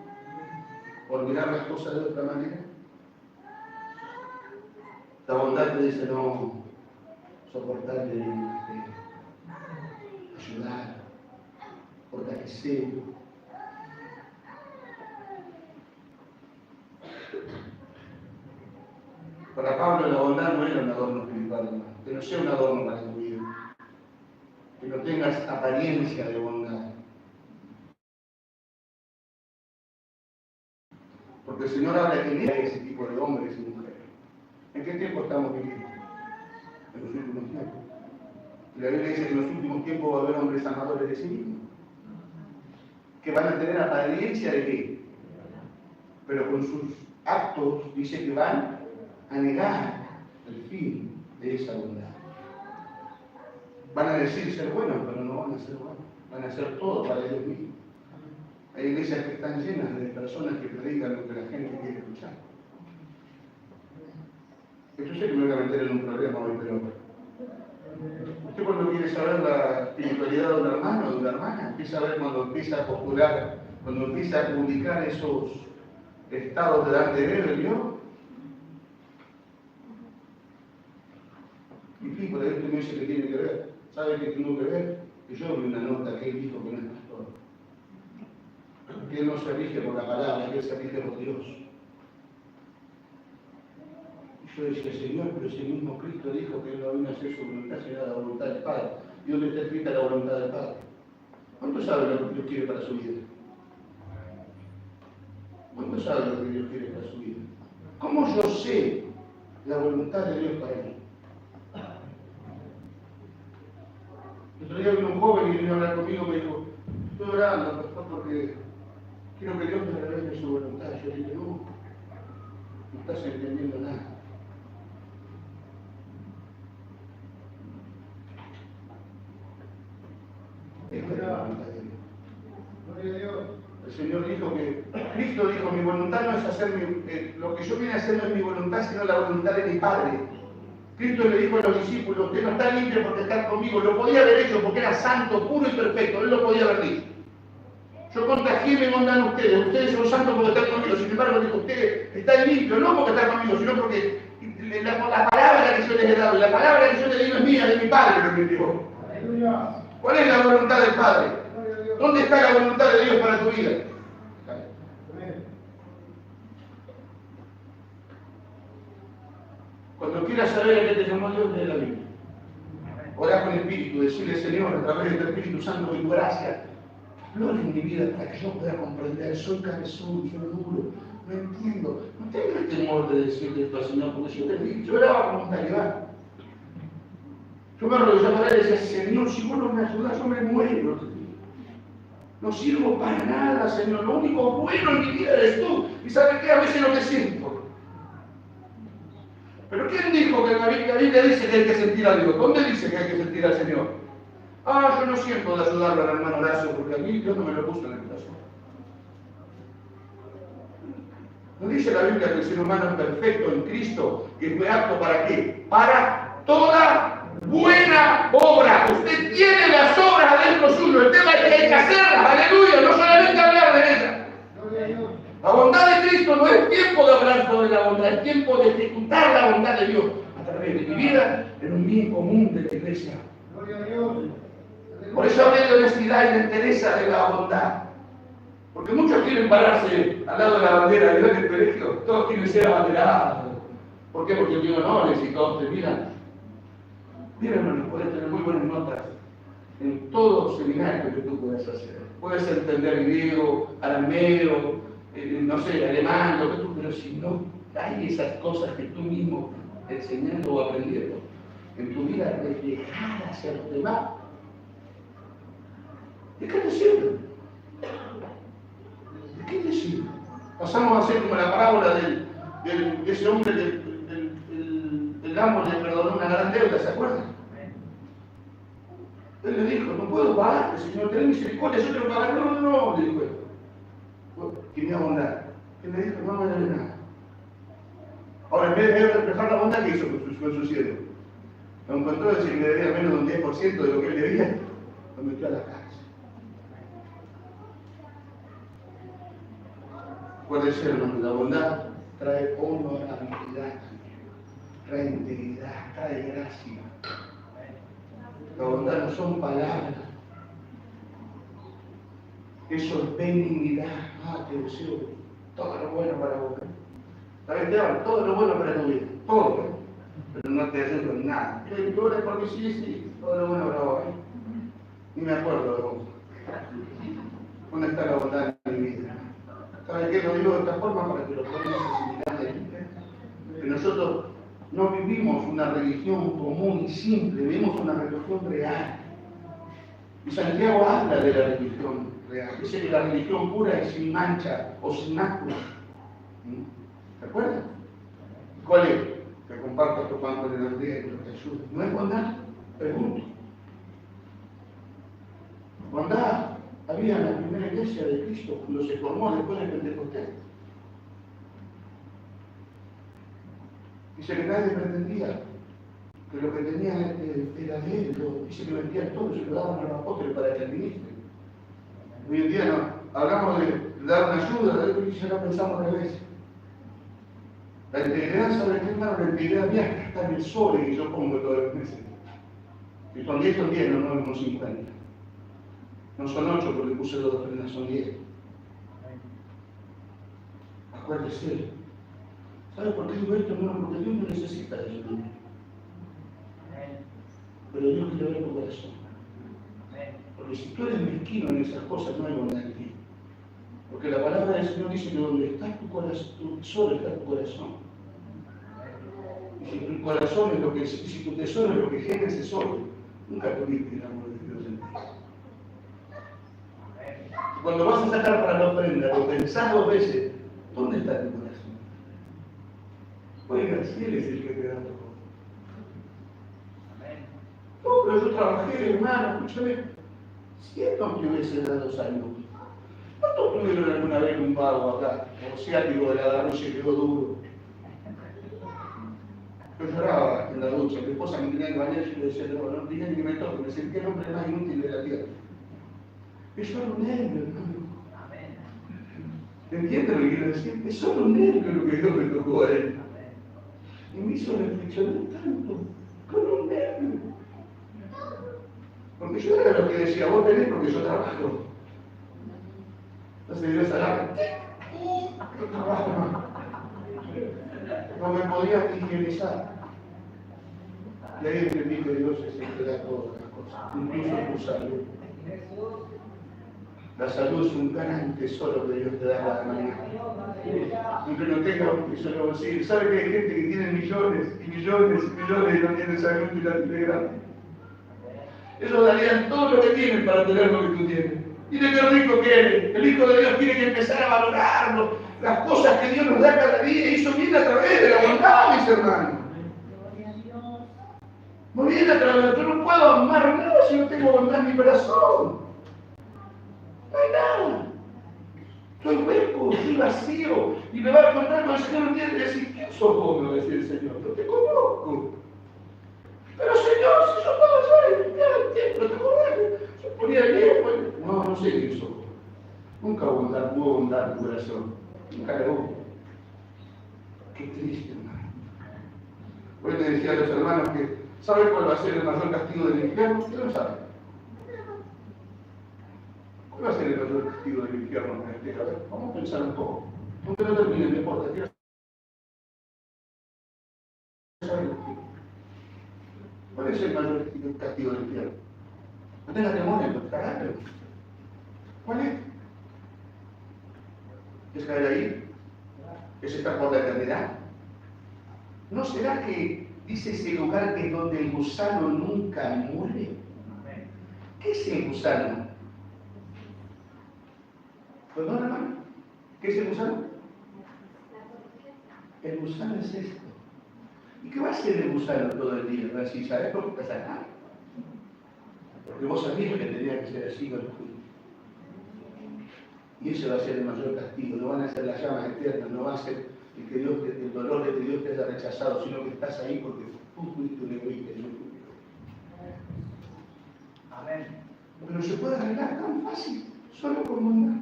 por mirar las cosas de otra manera. La bondad te dice no soportar el ayudar, fortalecer. Para Pablo la bondad no era un adorno espiritual, hermano. Que no sea un adorno para tu vida. Que no tengas apariencia de bondad. Porque el Señor habla que niega ese tipo de hombres y mujeres. ¿En qué tiempo estamos viviendo? En los últimos tiempos. Y la Biblia dice que en los últimos tiempos va a haber hombres amadores de sí mismos. Que van a tener apariencia de qué. Pero con sus actos dice que van a negar el fin de esa bondad. Van a decir ser buenos, pero no van a ser buenos. Van a hacer todo para ellos mismos. Hay iglesias que están llenas de personas que predican lo que la gente quiere escuchar. Yo sé que me voy a meter en un problema hoy, pero usted cuando quiere saber la espiritualidad de un hermano o de una hermana, empieza a ver cuando empieza a postular, cuando empieza a publicar esos estados de dar dinero, ¿vio? Y por ahí usted me dice que tiene que ver. ¿Sabe qué tengo que ver? Que yo vi una nota que él dijo que no es pastor. Que él no se rige por la palabra, que él se rige por Dios. Y yo decía, Señor, pero ese mismo Cristo dijo que él no vino a hacer su voluntad, sino la voluntad del Padre. ¿Y dónde está escrita la voluntad del Padre? ¿Cuánto sabe lo que Dios quiere para su vida? ¿Cuánto sabe lo que Dios quiere para su vida? ¿Cómo yo sé la voluntad de Dios para mí? El otro día vino un joven y vino a hablar conmigo y me dijo, estoy orando, pastor, porque quiero que Dios me revele su voluntad. Yo le dije, no estás entendiendo nada. Esta es la voluntad de Dios. Gloria a Dios. El Señor dijo que, Cristo dijo, mi voluntad no es hacer lo que yo vine a hacer no es mi voluntad, sino la voluntad de mi Padre. Cristo le dijo a los discípulos, usted no está limpio porque está conmigo. Lo podía haber hecho porque era santo, puro y perfecto. Él lo podía haber dicho. Yo contagié mi bondad en ustedes. Ustedes son santos porque están conmigo. Sin embargo, dijo, ustedes están limpios, no porque están conmigo, sino porque la palabra que yo les he dado, la palabra que yo les digo es mía, de mi Padre, lo que me dijo. ¿Cuál es la voluntad del Padre? ¿Dónde está la voluntad de Dios para tu vida? Cuando quieras saber a qué te llamó Dios, lee la Biblia. Orá con el Espíritu, decirle, Señor, a través del Espíritu Santo, que tu gracia flore en mi vida para que yo pueda comprender. Soy cabezón, soy duro, no entiendo. No tengo el temor de decirle esto al Señor, porque yo te digo, yo oraba con voluntariedad. Yo me arrodillaba y decía, Señor, si vos no me ayudás, yo me muero. No sirvo para nada, Señor. Lo único bueno en mi vida eres tú. Y ¿sabes qué? A veces no te siento. Pero ¿quién dijo que la Biblia dice que hay que sentir a Dios? ¿Dónde dice que hay que sentir al Señor? Yo no siento de ayudarlo al hermano Horacio porque a mí Dios no me lo puso en el corazón. ¿No dice la Biblia que el ser humano es perfecto en Cristo, que fue apto para qué? Para toda buena obra. Usted tiene las obras adentro suyo. El tema es que hay que hacerlas. Aleluya. No solamente hablar de ellas. La bondad de Cristo no es tiempo de hablar sobre la bondad, es tiempo de ejecutar la bondad de Dios a través de mi vida en un bien común de la iglesia. Gloria a Dios. Por eso hablé de honestidad y de entereza de la bondad. Porque muchos quieren pararse al lado de la bandera de Dios en el colegio, todos quieren ser abanderados. ¿Por qué? Porque tienen honores y todos te miran. Mira, hermano, puedes tener muy buenas notas en todo seminario que tú puedas hacer. Puedes entender griego, arameo, no sé, alemán, lo que tú, pero si no hay esas cosas que tú mismo enseñando o aprendiendo en tu vida, reflejar hacia los demás, ¿de qué te sirve? ¿De qué te sirve? Pasamos a hacer como la parábola de ese hombre del amo le perdonó una gran deuda, ¿se acuerdan? Él le dijo, no puedo pagarte, Señor, ten misericordia, yo te lo pagaré. No, le dijo él. Tenía bondad. Él le dijo, no me debe nada. Ahora, en vez de reflejar la bondad, ¿qué hizo con su siervo? Lo encontró, decir que le debía menos de un 10% de lo que él debía, lo metió a la cárcel. Acuérdense, hermano, la bondad trae honorabilidad, trae integridad, trae gracia. La bondad no son palabras. Eso es benignidad. Te deseo todo lo bueno para vos. ¿Sabes, Esteban? Todo lo bueno para tu vida. Todo. Pero no te ayudo en nada. Tú oras porque sí, todo lo bueno para vos. Ni me acuerdo de vos. ¿Dónde está la bondad en mi vida? ¿Sabes qué? Lo digo de esta forma para que lo podamos asimilar de mí. Que nosotros no vivimos una religión común y simple, vivimos una religión real. Y Santiago habla de la religión real. Dice que la religión pura es sin mancha o sin mácula. ¿Se acuerdan? ¿Cuál es? Que compartas tu pan con el hambriento y que te ayude. ¿No es bondad? Pregunto. Bondad había en la primera iglesia de Cristo cuando se formó después de Pentecostés. Dice que nadie pretendía que lo que tenían era de él. Dice que vendían todo y se lo daban a los apóstoles para que administren. Hoy en día no, hablamos de dar una ayuda, de eso ya no pensamos al revés. La integridad, ¿sabe qué, hermano? La integridad viaja. está en el sobre que yo pongo todos los meses. Si son 10, son 10, no son 50. No son 8 porque puse 2 ofrendas, son 10. Acuérdese. ¿Sabe por qué digo esto, hermano? Porque Dios no necesita de eso. Pero Dios quiere ver tu corazón. Porque si tú eres mezquino en esas cosas, no hay bondad en ti. Porque la palabra del Señor dice que donde está tu corazón, tu tesoro está tu corazón. Y si tu corazón es lo que, si tu tesoro es lo que genera ese sobre, nunca tuviste el amor de Dios en ti. Cuando vas a sacar para la ofrenda, lo pensás 2 veces, ¿dónde está tu corazón? Oiga, si Él es el que te da todo. No, pero yo trabajé, hermano, escúchame. Si Él no te hubiese dado salud, ¿cuántos tuvieron alguna vez un vago acá? O ciático de la garrocha y quedó duro. Yo lloraba en la ducha, mi esposa me tenía que bañar y yo le decía, no tenía ni que me toque, me sentía el hombre más inútil de la tierra. Es solo un nervio, hermano. ¿Entiendes lo que quiero decir? Es solo un nervio lo que Dios me tocó a él. Y me hizo reflexionar tanto, con un nervio. Porque yo era lo que decía, vos tenés porque yo trabajo. Entonces Dios agarra, yo trabajo más. No me podía higienizar. Y ahí entendí que Dios es el que da todas las cosas, incluso tu salud. La salud es un gran tesoro que Dios te da cada mañana. Aunque no tenga un piso en el bolsillo. ¿Sabe que hay gente que tiene millones y millones y millones y no tiene salud y la tiene grande? Ellos darían todo lo que tienen para tener lo que tú tienes. Mire qué rico que eres. El Hijo de Dios tiene que empezar a valorarlo. Las cosas que Dios nos da cada día. Y eso viene a través de la bondad, mis hermanos. No viene a través de... Yo no puedo amar nada si no tengo bondad en mi corazón. No hay nada. Estoy hueco, estoy vacío. Y me va a encontrar con el Señor un día y me va a decir, ¿quién sos vos? Me va a decir el Señor. No te conozco. Pero Señor, si yo puedo hacer el templo, ¿te acuerdas? Yo ponía el tiempo. No sé quién sos. Nunca hubo bondad en tu corazón. Nunca lo hubo. Qué triste, hermano. Hoy le decía a los hermanos que, ¿sabe cuál va a ser el mayor castigo del infierno? Usted lo sabe. ¿Cuál va a ser el mayor castigo del infierno en este caso? Vamos a pensar un poco. Aunque no termine, no importa. Quiero saber. ¿Cuál es el mayor castigo del infierno? No tenga temor en cagarte. ¿Cuál es? ¿Es caer ahí? ¿Es estar por la eternidad? ¿No será que dice ese lugar que es donde el gusano nunca muere? ¿Qué es el gusano? ¿Perdón, hermano? ¿Qué es el gusano? El gusano es esto. ¿Y qué va a hacer el gusano todo el día? Va a decir, ¿sabes por qué estás acá? Porque vos sabías que tenía que ser así con los tuyos. Y ese va a ser el mayor castigo. No van a ser las llamas eternas, no va a ser el dolor de que Dios te haya rechazado, sino que estás ahí porque tú fuiste un egoísta y no fuiste. Amén. Pero se puede arreglar tan fácil, solo con bondad.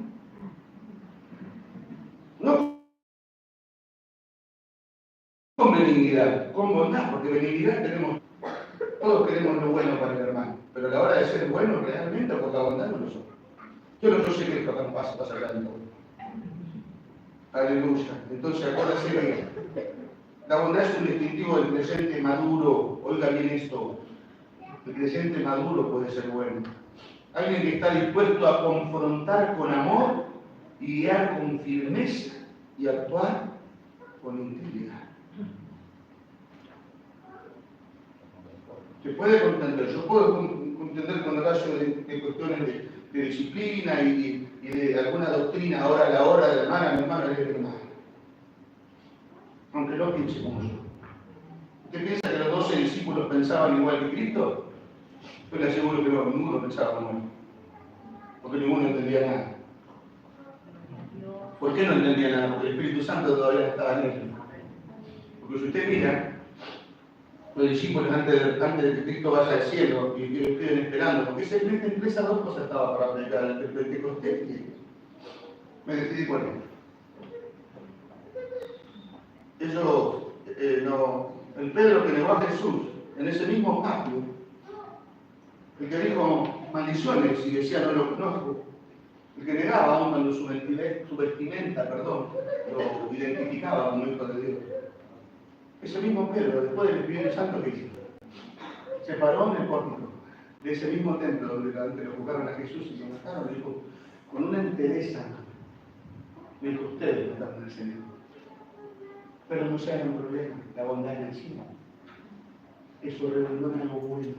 No con benignidad, con bondad, porque benignidad tenemos, todos queremos lo bueno para el hermano, pero a la hora de ser bueno realmente por la bondad no lo somos. Yo sé que esto acá no pasa tanto. Aleluya. Entonces acuérdate bien. La bondad es un distintivo del creyente maduro. Oiga bien esto. El creyente maduro puede ser bueno. Alguien que está dispuesto a confrontar con amor y guiar con firmeza y actuar con integridad. Se puede contender. Yo puedo contender con el caso de cuestiones de disciplina y de alguna doctrina ahora a la hora de la hermana, mi hermano es mi hermano. Aunque no piense como yo. ¿Usted piensa que los 12 discípulos pensaban igual que Cristo? Yo le aseguro que no, ninguno pensaba como él. Porque ninguno entendía nada. ¿Por qué no entendía nada? Porque el Espíritu Santo todavía estaba en ellos. Porque si usted mira, los discípulos antes de que Cristo vaya al cielo y que lo queden esperando, porque entre esas dos cosas estaba para predicar el Pentecostés y me decidí por él. Ellos El Pedro que negó a Jesús en ese mismo patio, el que dijo maldiciones y decía no lo conozco, el que negaba aún cuando su vestimenta, lo identificaba como hijo de Dios. Ese mismo Pedro, después del Espíritu Santo, que hizo, se paró en el pórtico de ese mismo templo donde lo juzgaron a Jesús y lo mataron, le dijo, con una entereza, le dijo, ustedes mataron al Señor. Pero no se hagan problema, la bondad en encima. Eso redundó en algo bueno,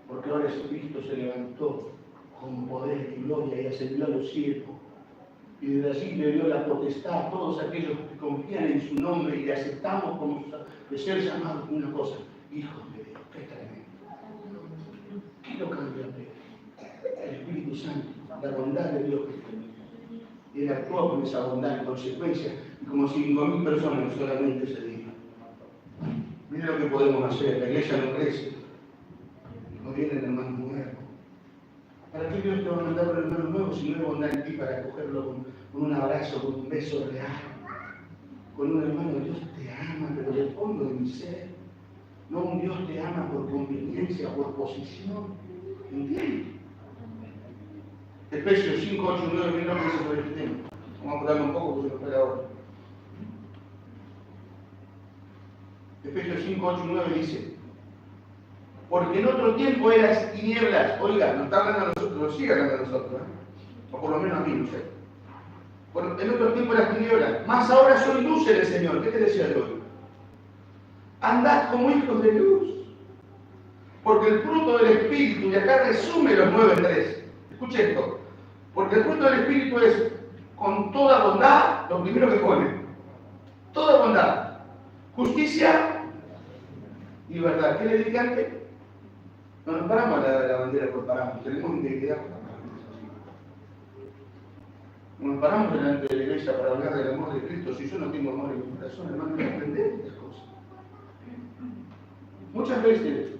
porque ahora Jesucristo se levantó con poder y gloria y ascendió a los cielos. Y desde allí le dio la potestad a todos aquellos que confían en su nombre y le aceptamos como de ser llamados una cosa, hijos de Dios. Qué tremendo. ¿Qué lo cambió a Pedro? El Espíritu Santo, la bondad de Dios que tenía. Y él actuó con esa bondad en consecuencia, y como 5.000 personas solamente se dieron. Miren lo que podemos hacer, la iglesia no crece, no vienen hermanos nuevos. ¿Para qué Dios te va a mandar un hermano nuevo si no hay bondad en ti para acogerlo con un abrazo, con un beso real? Con un hermano, Dios te ama, pero del fondo de mi ser. No un Dios te ama por conveniencia, por posición. ¿Entiendes? Efesios 5, 8, 9, mira lo que dice sobre este tema. Vamos a apurarlo un poco porque se nos espera ahora. Efesios 5, 8, 9 dice, porque en otro tiempo eras tinieblas. Oiga, nos está hablando a nosotros, nos sigue hablando a nosotros, o por lo menos a mí, no sé. En otro tiempo eras tinieblas, más ahora soy luz en el Señor. ¿Qué te decía de hoy? Andad como hijos de luz. Porque el fruto del Espíritu, y acá resume los 9 en 3. Escuche esto. Porque el fruto del Espíritu es con toda bondad, lo primero que pone. Toda bondad. Justicia y verdad. ¿Qué le dije antes? No nos paramos a la bandera por paramos. Tenemos integridad. No nos paramos delante de la iglesia para hablar del amor de Cristo. Si yo no tengo amor en mi corazón, hermano, voy a aprender estas cosas. Muchas veces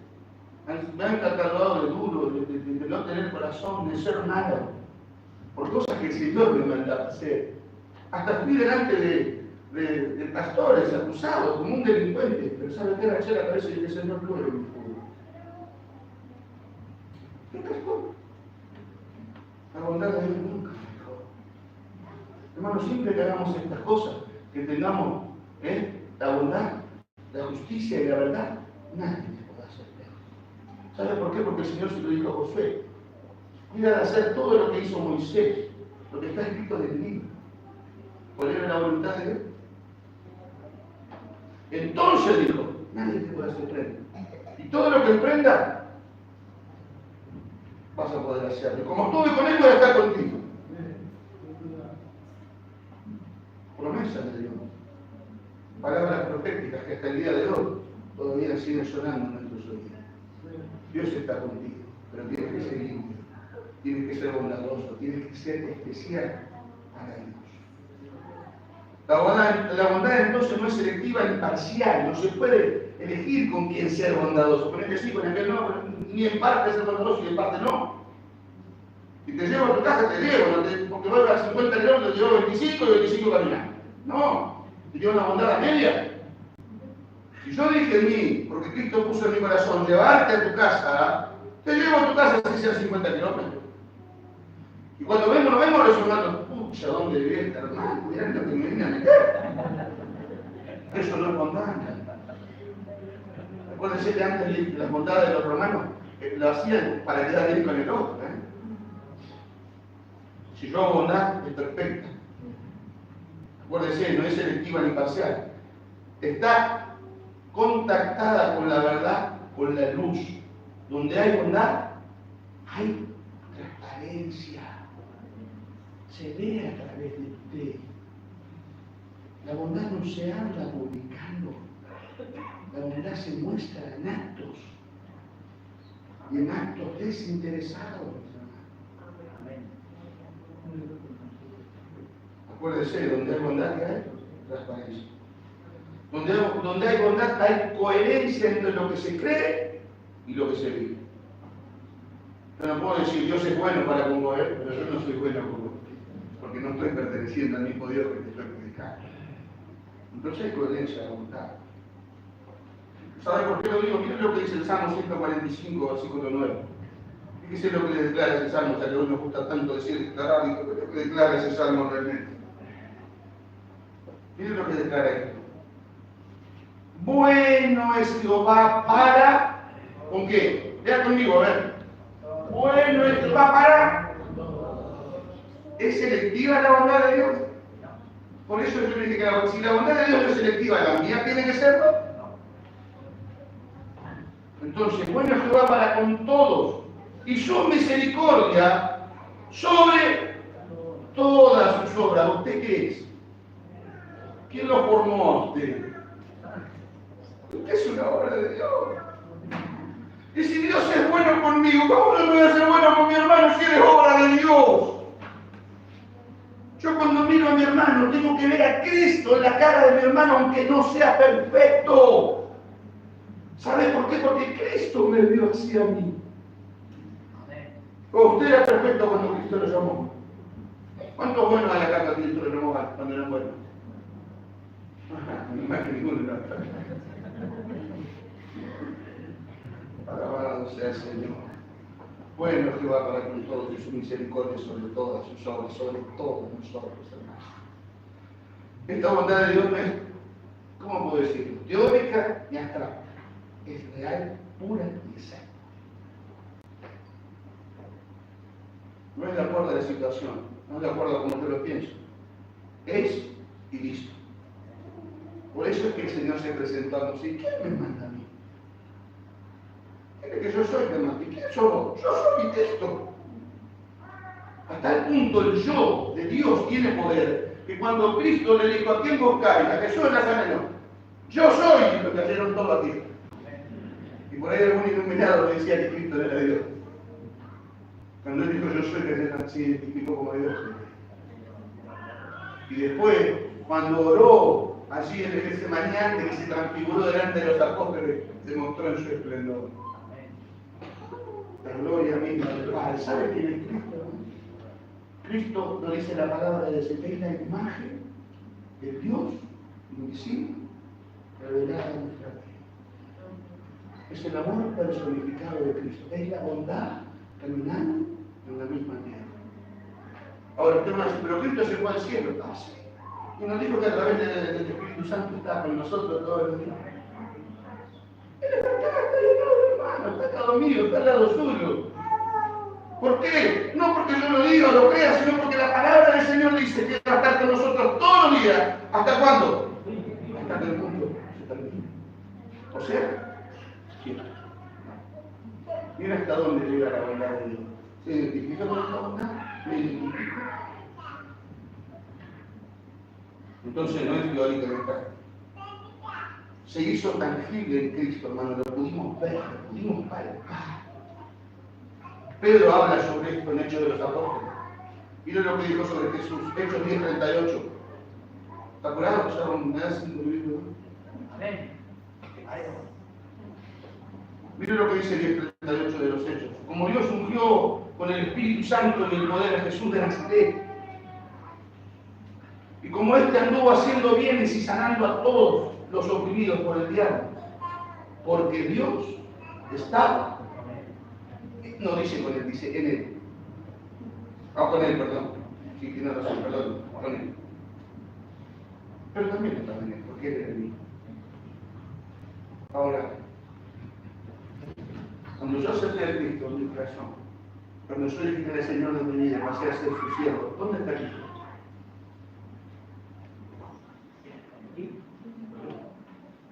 me han catalogado de duro, de no tener corazón, de ser nada, por cosas que el Señor me mandaba hacer. Hasta fui delante de pastores acusados como un delincuente, pero ¿sabe qué? Agaché la cabeza y dije, Señor, tú eres mi pueblo. ¿Qué pasó? La bondad de Dios nunca me dejó. Hermanos, siempre que hagamos estas cosas, que tengamos la bondad, la justicia y la verdad, nadie te podrá hacer peor. ¿Sabe por qué? Porque el Señor se lo dijo a Josué. Mira de hacer todo lo que hizo Moisés, lo que está escrito en el libro. ¿Cuál era la voluntad de Dios? Entonces dijo, nadie te puede hacer frente. Y todo lo que emprenda, vas a poder hacerlo. Y como estuve con él, voy a estar contigo. Promesa de Dios. Palabras proféticas que hasta el día de hoy todavía siguen sonando en nuestros oídos. Dios está contigo, pero tienes que ser limpio, tienes que ser bondadoso, tienes que ser especial para Dios. La bondad entonces no es selectiva ni parcial, no se puede elegir con quién ser bondadoso. Con este sí, con aquel no, ni en parte ser bondadoso y en parte no. Si te llevo a tu casa, te llevo, porque voy a 50 kilómetros, te llevo 25 y 25 caminando. No, te llevo una bondad a media. Si yo dije en mí, porque Cristo puso en mi corazón, llevarte a tu casa, te llevo a tu casa si sean 50 kilómetros. Y cuando nos vemos los hermanos, pucha, ¿dónde vive este hermano? Mirá lo que me viene a meter. Eso no es bondad. Acuérdense que antes las bondades de los romanos lo hacían para quedar bien con el otro. Si yo hago bondad, es perfecta. Acuérdense, no es selectiva ni parcial. Está contactada con la verdad, con la luz. Donde hay bondad, hay transparencia. Se ve a través de usted. La bondad no se habla publicando. La bondad se muestra en actos. Y en actos desinteresados. Acuérdese, donde hay bondad, ¿qué hay? Transparencia. Donde hay bondad, hay coherencia entre lo que se cree y lo que se vive. Yo no puedo decir, Dios es bueno para conmover, pero yo no soy bueno porque no estoy perteneciendo al mismo Dios que te estoy predicando. Entonces hay coherencia de voluntad. ¿Sabe por qué lo digo? Miren lo que dice el Salmo 145, versículo 9. Fíjese lo que le declara ese salmo, ya que hoy nos gusta tanto decir declarar, y lo que declara ese salmo realmente. Miren lo que declara esto. Bueno es Jehová para, ¿con qué? Lea conmigo, a ver. Bueno es Jehová para. ¿Es selectiva la bondad de Dios? Por eso yo le dije que si la bondad de Dios no es selectiva, ¿la mía tiene que serlo? Entonces, bueno es Jehová para con todos, y su misericordia sobre todas sus obras. ¿Usted qué es? ¿Quién lo formó a usted? Usted es una obra de Dios. Y si Dios es bueno conmigo, ¿cómo no voy a ser bueno con mi hermano si él es obra de Dios? Yo cuando miro a mi hermano tengo que ver a Cristo en la cara de mi hermano, aunque no sea perfecto. ¿Sabe por qué? Porque Cristo me vio así a mí. O usted era perfecto cuando Cristo lo llamó. ¿Cuántos buenos hay acá que Cristo lo llamó cuando eran buenos? No más que ninguno era perfecto. Alabado sea el Señor. Bueno Jehová para con todos y su misericordia sobre todas sus obras, sobre todos nosotros, hermanos. Esta bondad de Dios no es, ¿cómo puedo decirlo? Teórica ni abstracta. Es real, pura y exacta. No es de acuerdo a la situación, no es de acuerdo a cómo yo lo pienso. Es y listo. Por eso es que el Señor se presentó a nosotros. ¿Quién me manda a mí? ¿Quién es que yo soy que manda? ¿Quién soy vos? Yo soy esto. Hasta el punto el yo de Dios tiene poder, que cuando Cristo le dijo a quién buscáis, a Jesús de Nazareno, yo soy, y lo cayeron todos a tierra. Y por ahí algún iluminado le decía que Cristo era Dios. Cuando él dijo yo soy, que se identificó como Dios. Y después, cuando oró allí en el Getsemaní, que se transfiguró delante de los apóstoles, se mostró en su esplendor. La gloria misma del Padre. ¿Sabe quién es Cristo? Cristo nos dice la palabra de Dios, es la imagen de Dios invisible revelada en nuestra vida. Es el amor personificado de Cristo, es la bondad caminando en la misma tierra. Ahora usted me va a decir, pero Cristo se fue al cielo. Ah, sí. Y nos dijo que a través del Espíritu Santo está con nosotros todos los días. Él está acá, está llenado, hermano, está al lado mío, está al lado suyo. ¿Por qué? No porque yo lo diga o lo crea, sino porque la palabra del Señor dice que va a estar con nosotros todos los días. ¿Hasta cuándo? Hasta que el mundo se termine. O sea, siempre. Mira hasta dónde llega la bondad de Dios. ¿Se identifica con esta bondad? ¿Me identifico? Entonces no es teórica de acá. Se hizo tangible en Cristo, hermano, lo pudimos ver, lo pudimos palpar. Pedro habla sobre esto en Hechos de los Apóstoles. Miren lo que dijo sobre Jesús, Hechos 10:38. ¿Está acordado? ¿Me das 5 minutos? Amén. Miren lo que dice 10:38 de los Hechos. Como Dios ungió con el Espíritu Santo y el poder a Jesús de Nazaret. Y como éste anduvo haciendo bienes y sanando a todos los oprimidos por el diablo. Porque Dios estaba. No dice con él, dice en él. Con él, perdón. Sí, tiene razón, perdón, con él. Pero también está en él, porque él es el mismo. Ahora, cuando yo acepté a Cristo en mi corazón, cuando yo le dije al Señor de mi vida, pasé a ser su siervo, ¿dónde está Cristo?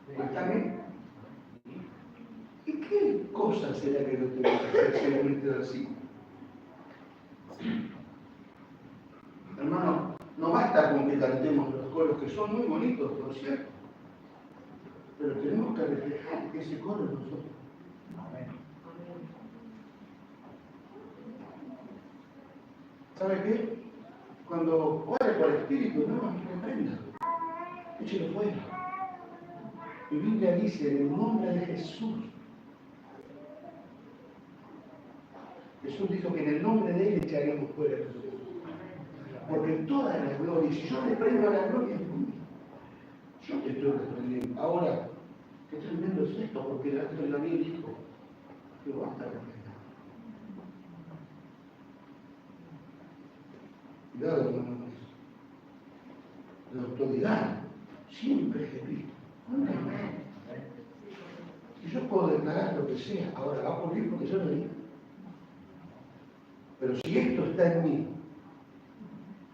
¿Está bien? ¿Y qué cosa será que no tengo que hacer según así? Hermano, no basta con que cantemos los coros, que son muy bonitos, por cierto, pero tenemos que reflejar ese coro en nosotros. ¿Sabe qué? Cuando ore por el Espíritu, no reprenda, échelo fuera. Mi Biblia dice, en el nombre de Jesús. Jesús dijo que en el nombre de Él echaremos fuera a Jesús. Porque toda la gloria, si yo reprendo la gloria es mía, yo te estoy reprendiendo. Ahora, Qué tremendo es esto, porque el ángel Gabriel dijo que va a estar perfecto. Cuidado, hermanos. La autoridad siempre es de Cristo. Amén. Y yo puedo declarar lo que sea, ahora va a ocurrir porque yo lo digo. Pero si esto está en mí,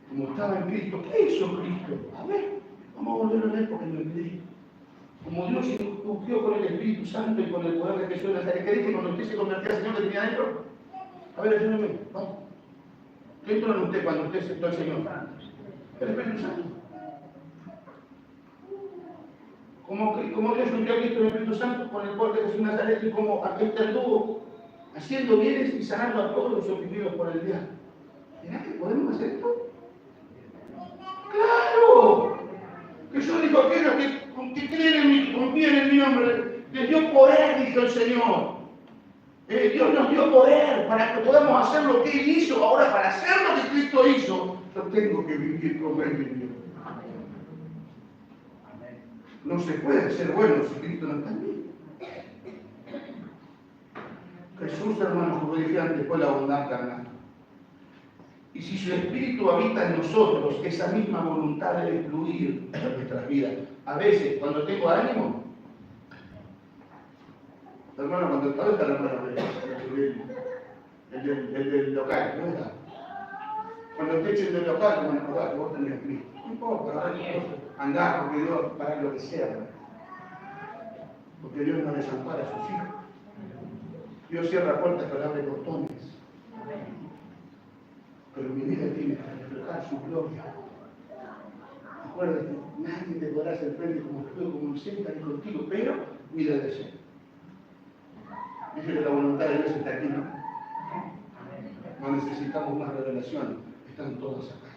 como estaba en Cristo, ¿qué hizo Cristo? A ver, vamos a volver a leer porque me olvidé. Como Dios se ungió con el Espíritu Santo y con el poder de Jesús de Nazaret, ¿qué dije cuando usted se convertía al Señor que tenía adentro? A ver, ayúdame, vamos. ¿Qué entró en usted cuando usted aceptó al Señor? El Espíritu Santo. Como Dios ungió a Cristo en el Espíritu Santo con el poder de Jesús de Nazaret y como aquel anduvo haciendo bienes y sanando a todos los oprimidos por el diablo. ¿Será que podemos hacer esto? ¡Claro! Jesús dijo a aquellos que creen en mí, que confían en mi nombre, les dio poder, dijo el Señor. Dios nos dio poder para que podamos hacer lo que Él hizo. Ahora, para hacer lo que Cristo hizo, yo tengo que vivir como Él vivió. No se puede ser bueno si Cristo no está en mí. Jesús, hermanos, como dije antes, fue la bondad carnal. Y si su Espíritu habita en nosotros, esa misma voluntad debe fluir en nuestras vidas. A veces, cuando tengo ánimo, hermano, cuando está el hermano el del local, ¿no es? Cuando te echen del local, te van a acordar que vos tenés Espíritu. No importa, andá, porque Dios para lo que sea. Porque Dios no desampara a sus hijos. Dios cierra puertas pero abre portones. Pero mi vida tiene que reflejar su gloria. Acuérdate, nadie te podrá hacer frente como estuve, como el centro ni contigo, pero cuida de ser. Dice que la voluntad de Dios está aquí, ¿no? No necesitamos más revelación, están todas acá.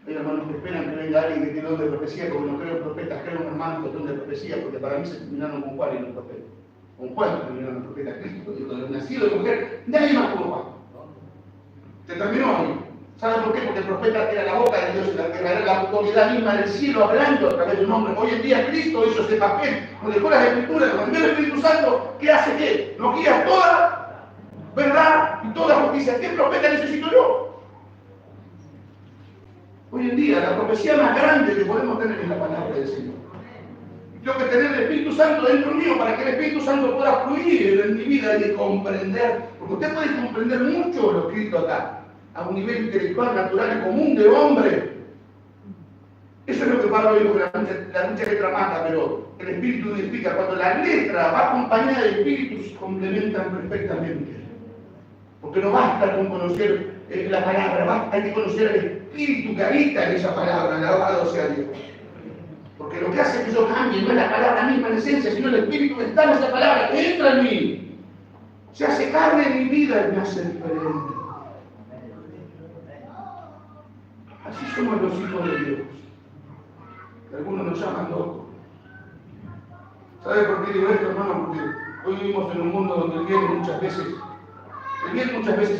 Hay hermanos que esperan que venga alguien que tiene don de profecía, porque no creo en profetas, creo en hermanos que don de profecía, porque para mí se terminaron con Juan y los profetas. Con Juan terminaron los profetas. Cristo dijo, nacido de mujer, nadie más como Juan. Se terminó ahí. ¿Sabe por qué? Porque el profeta era la boca de Dios, era la autoridad misma del cielo hablando a través de un hombre. Hoy en día Cristo hizo ese papel, nos dejó las Escrituras, nos envió el Espíritu Santo, ¿qué hace qué? Nos guía toda verdad y toda justicia. ¿Qué profeta necesito yo? Hoy en día la profecía más grande que podemos tener es la palabra del Señor. Tengo que tener el Espíritu Santo dentro mío para que el Espíritu Santo pueda fluir en mi vida y comprender. Porque usted puede comprender mucho lo escrito acá, a un nivel intelectual, natural y común de hombre. Eso es lo que Pablo dijo, que la mucha letra mata, pero el Espíritu unifica. Cuando la letra va acompañada de Espíritu, se complementan perfectamente. Porque no basta con conocer la palabra, hay que conocer el Espíritu que habita en esa palabra, alabado sea Dios. Porque lo que hace que yo cambie no es la palabra misma en esencia, sino el Espíritu que está en esa palabra, que entra en mí. Se hace carne en mi vida y me hace diferente. Así somos los hijos de Dios. Algunos nos llaman locos. ¿Sabe por qué digo esto, hermano? Porque hoy vivimos en un mundo donde el bien muchas veces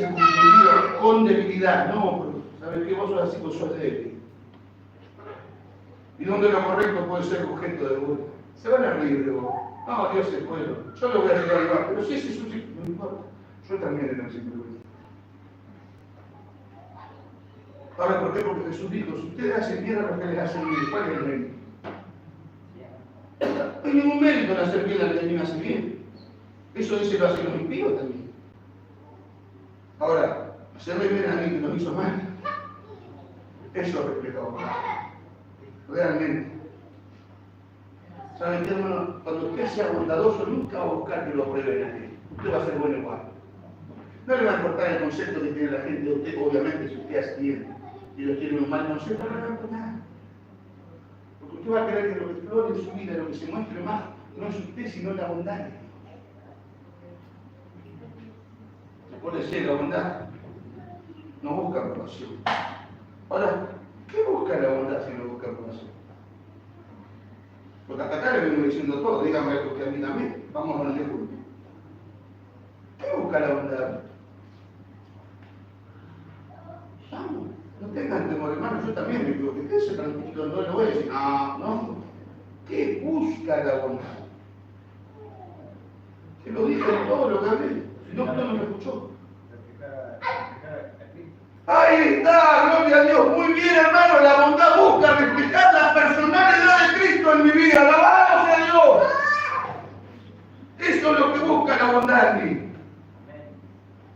es confundido con debilidad. No, pero ¿sabes qué? Vos sos así, vos sos débil. Y donde lo correcto puede ser objeto de burla. Se van a reír de vos. No, Dios es bueno. Yo lo voy a ayudar igual. Pero si ese es su ciclo, no importa. Yo también era un ciclo. Ahora, ¿por qué? Porque Jesús dijo, si ustedes hacen bien a los que les hacen bien, ¿cuál es el mérito? No hay ningún mérito en hacer bien al que a mí me hace bien. Eso dice lo hacen los impíos también. Ahora, hacerme bien a mí que nos hizo mal, eso refleja amor. Realmente. ¿Saben qué, hermano? Cuando usted sea bondadoso, nunca va a buscar que lo prueben a él. Usted va a ser bueno igual. No le va a importar el concepto que tiene la gente de usted, obviamente, si usted hace bien y ellos tienen un mal concepto, no le va a importar. Porque usted va a creer que lo que flore en su vida, lo que se muestre más, no es usted, sino la bondad de Dios. Se puede decir, la bondad no busca aprobación. Ahora, ¿qué busca la bondad si no busca aprobación? Porque hasta acá le vengo diciendo todo, dígame algo que a mí también. Vamos a hablar de juntos. ¿Qué busca la bondad? Vamos, no tengan temor, hermano, yo también me equivoqué. Quédese tranquilo, no le voy a decir, no. ¿Qué busca la bondad? Lo dije todo lo que hablé. Si no, usted no me escuchó. Ahí está, gloria a Dios. Muy bien, hermano. La bondad busca reflejar la personalidad de Cristo en mi vida. Alabado sea Dios. Eso es lo que busca la bondad en mí.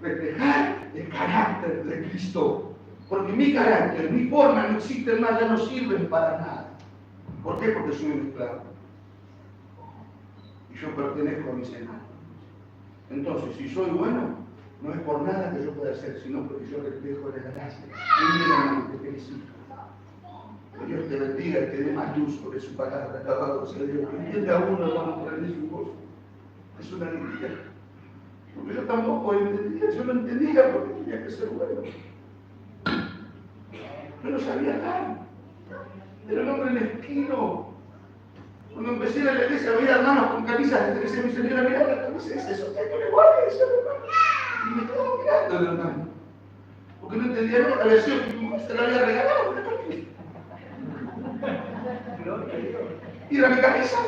Reflejar el carácter de Cristo. Porque mi carácter, mi forma no existen más, ya no sirven para nada. ¿Por qué? Porque soy un esclavo. Y yo pertenezco a mi Señor. Entonces, si soy bueno, no es por nada que yo pueda hacer, sino porque yo reflejo la gracia. Muy bien, hermano, te felicito. Que Dios te bendiga y te dé más luz sobre su palabra. Alabado sea Dios. Que entienda uno, hermano, por el su voz. Es una alegría. Porque yo tampoco entendía, yo no entendía por qué tenía que ser bueno. Yo no sabía nada. Era un hombre mezquino. Cuando empecé a ir a la iglesia veía hermanos con camisas, me decía mi señora, mirá la camisa, es eso, que le guarde eso, hermano. Y me quedaba mirando el hermano. Porque no entendía nada, había sido que mi mujer se la había regalado una camisa. Y era mi camisa.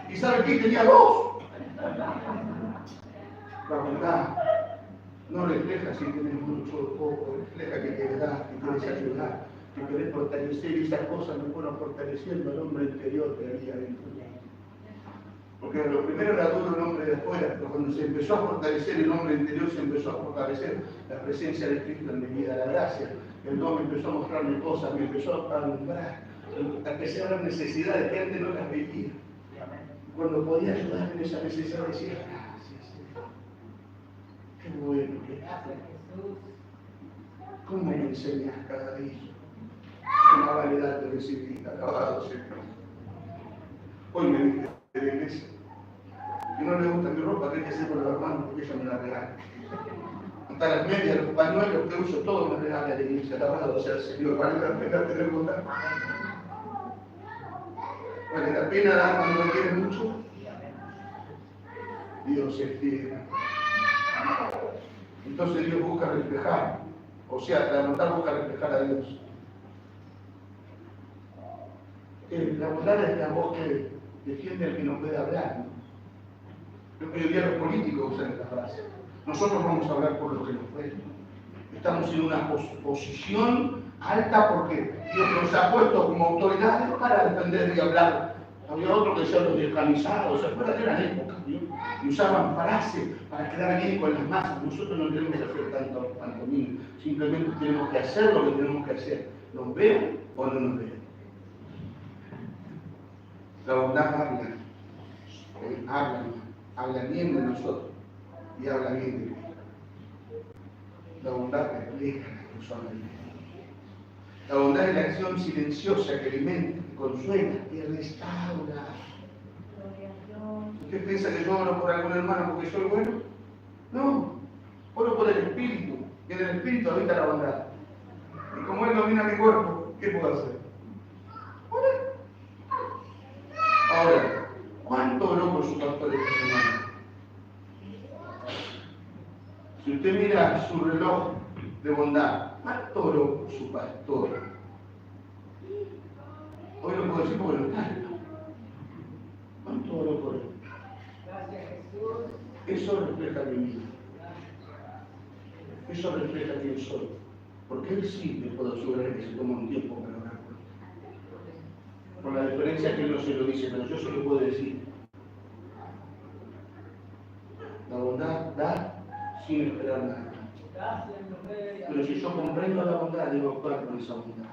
¿Y sabe qué? Tenía dos. La bondad no refleja si tienes mucho o poco, refleja que querés dar, que querés ayudar, que querés fortalecer, y esas cosas me fueron fortaleciendo el hombre interior que había dentro. Porque lo primero era duro el hombre de afuera, pero cuando se empezó a fortalecer el hombre interior, se empezó a fortalecer la presencia de Cristo en mi vida, la gracia. El don me empezó a mostrarme cosas, me empezó a alumbrar, a que se abran necesidades que antes no las veía. Cuando podía ayudar en esa necesidad, decía, gracias, Señor. Qué bueno que habla. ¿Cómo me enseñas cada día? Una variedad de recibir, alabado Señor. Hoy me dije de la iglesia. Si no le gusta mi ropa, ¿qué hay que hacer con los hermanos? Porque ella me la regala. Hasta las medias, los pañuelos que uso, todo me regala la iglesia. Alabado sea el Señor. Vale la pena tener bondad. Vale la pena dar cuando me quieren mucho. Dios es fiel. Entonces Dios busca reflejar. O sea, la bondad busca reflejar a Dios. La bondad es la voz que defiende al que no puede hablar, ¿no? Lo que hoy día los políticos usan esta frase. Nosotros vamos a hablar por lo que nos pueden. Estamos en una posición alta porque Dios nos ha puesto como autoridades para defender y hablar. Había otro que decía los descamisados, ¿se acuerdan? Eran épocas, ¿no? Y usaban frases para quedar bien con las masas. Nosotros no tenemos que hacer tanto pantomima, simplemente tenemos que hacer lo que tenemos que hacer. ¿Nos vean o no nos vean? La bondad habla bien de nosotros y habla bien de Dios. La bondad refleja la persona de Dios. La bondad es la acción silenciosa que alimenta, que consuela y restaura. ¿Usted piensa que yo oro por algún hermano porque soy bueno? No, oro por el Espíritu, y en el Espíritu habita la bondad. Y como Él domina mi cuerpo, ¿qué puedo hacer? Orar. Ahora, ¿cuánto oró por su pastor esta semana? Si usted mira su reloj de bondad, ¿cuánto oró por su pastor? Hoy lo puedo decir porque no está. ¿Cuánto oró por él? Gracias, Jesús. Eso refleja mi vida. Eso refleja quién soy. Porque él sí me puedo asegurar que se toma un tiempo para orar por él. Con la diferencia que él no se lo dice, pero yo se lo puedo decir. La bondad da sin esperar nada. Pero si yo comprendo la bondad, debo actuar con esa bondad.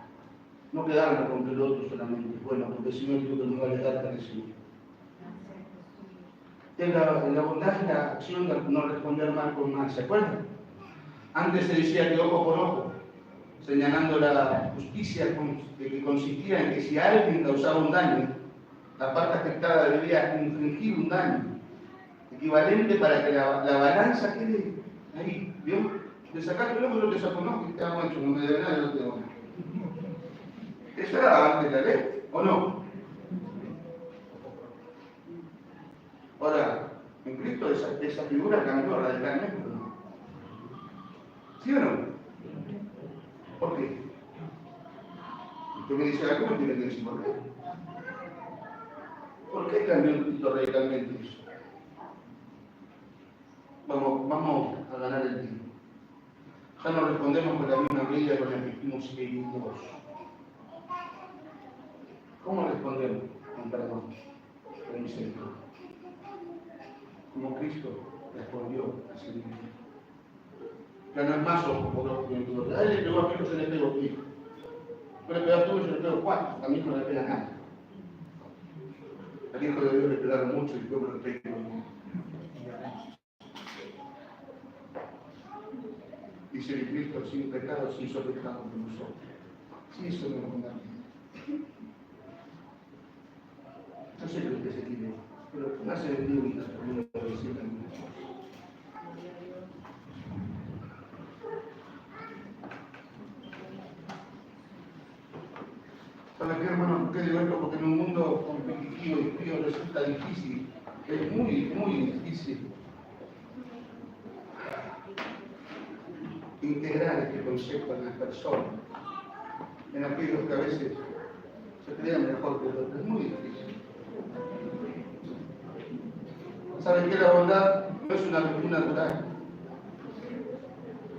No quedarme con el otro solamente. Bueno, porque si no, digo que no vale dar para recibir. La bondad es la acción de no responder mal con mal. ¿Se acuerdan? Antes se decía que ojo por ojo, señalando la justicia que consistía en que si a alguien causaba un daño, la parte afectada debía infligir un daño equivalente para que la balanza quede ahí. ¿Vio? Te sacaste el ojo, yo te saco un ojo y te hago ancho, no me debe nada, no te doy nada. Eso era antes la ley, ¿o no? Ahora, en Cristo esa figura cambió radicalmente, ¿no? ¿Sí o no? ¿Por qué? Usted me dice algo, me tiene que decir por qué. ¿Por qué? qué cambió el Cristo radicalmente eso? Vamos a ganar el tiempo. Ya no respondemos con la misma medida con la que fuimos heridos. ¿Cómo respondemos? Con perdón, con misericordia. Como Cristo respondió a ese niño. Ya no es más ojo por ojo. A él le pegó a Cristo, yo le pego a tu hijo. Yo le pego a tu hijo, yo le pego 4. A mi hijo no le pega nada. Al hijo de Dios le pegaron mucho y yo me lo pego. Dice el Cristo, sin pecado, sin hizo pecado por nosotros. Sí, eso me lo mandaron. No sé lo que se quiere, pero nace de Dios y termina de decir algunas cosas. ¿Saben qué, hermano? ¿Por qué digo esto? Porque en un mundo competitivo y frío resulta difícil. Es muy, muy difícil integrar este concepto en las personas, en aquellos que a veces se crean mejor que otros. Es muy difícil. ¿Saben qué? La bondad no es una virtud natural,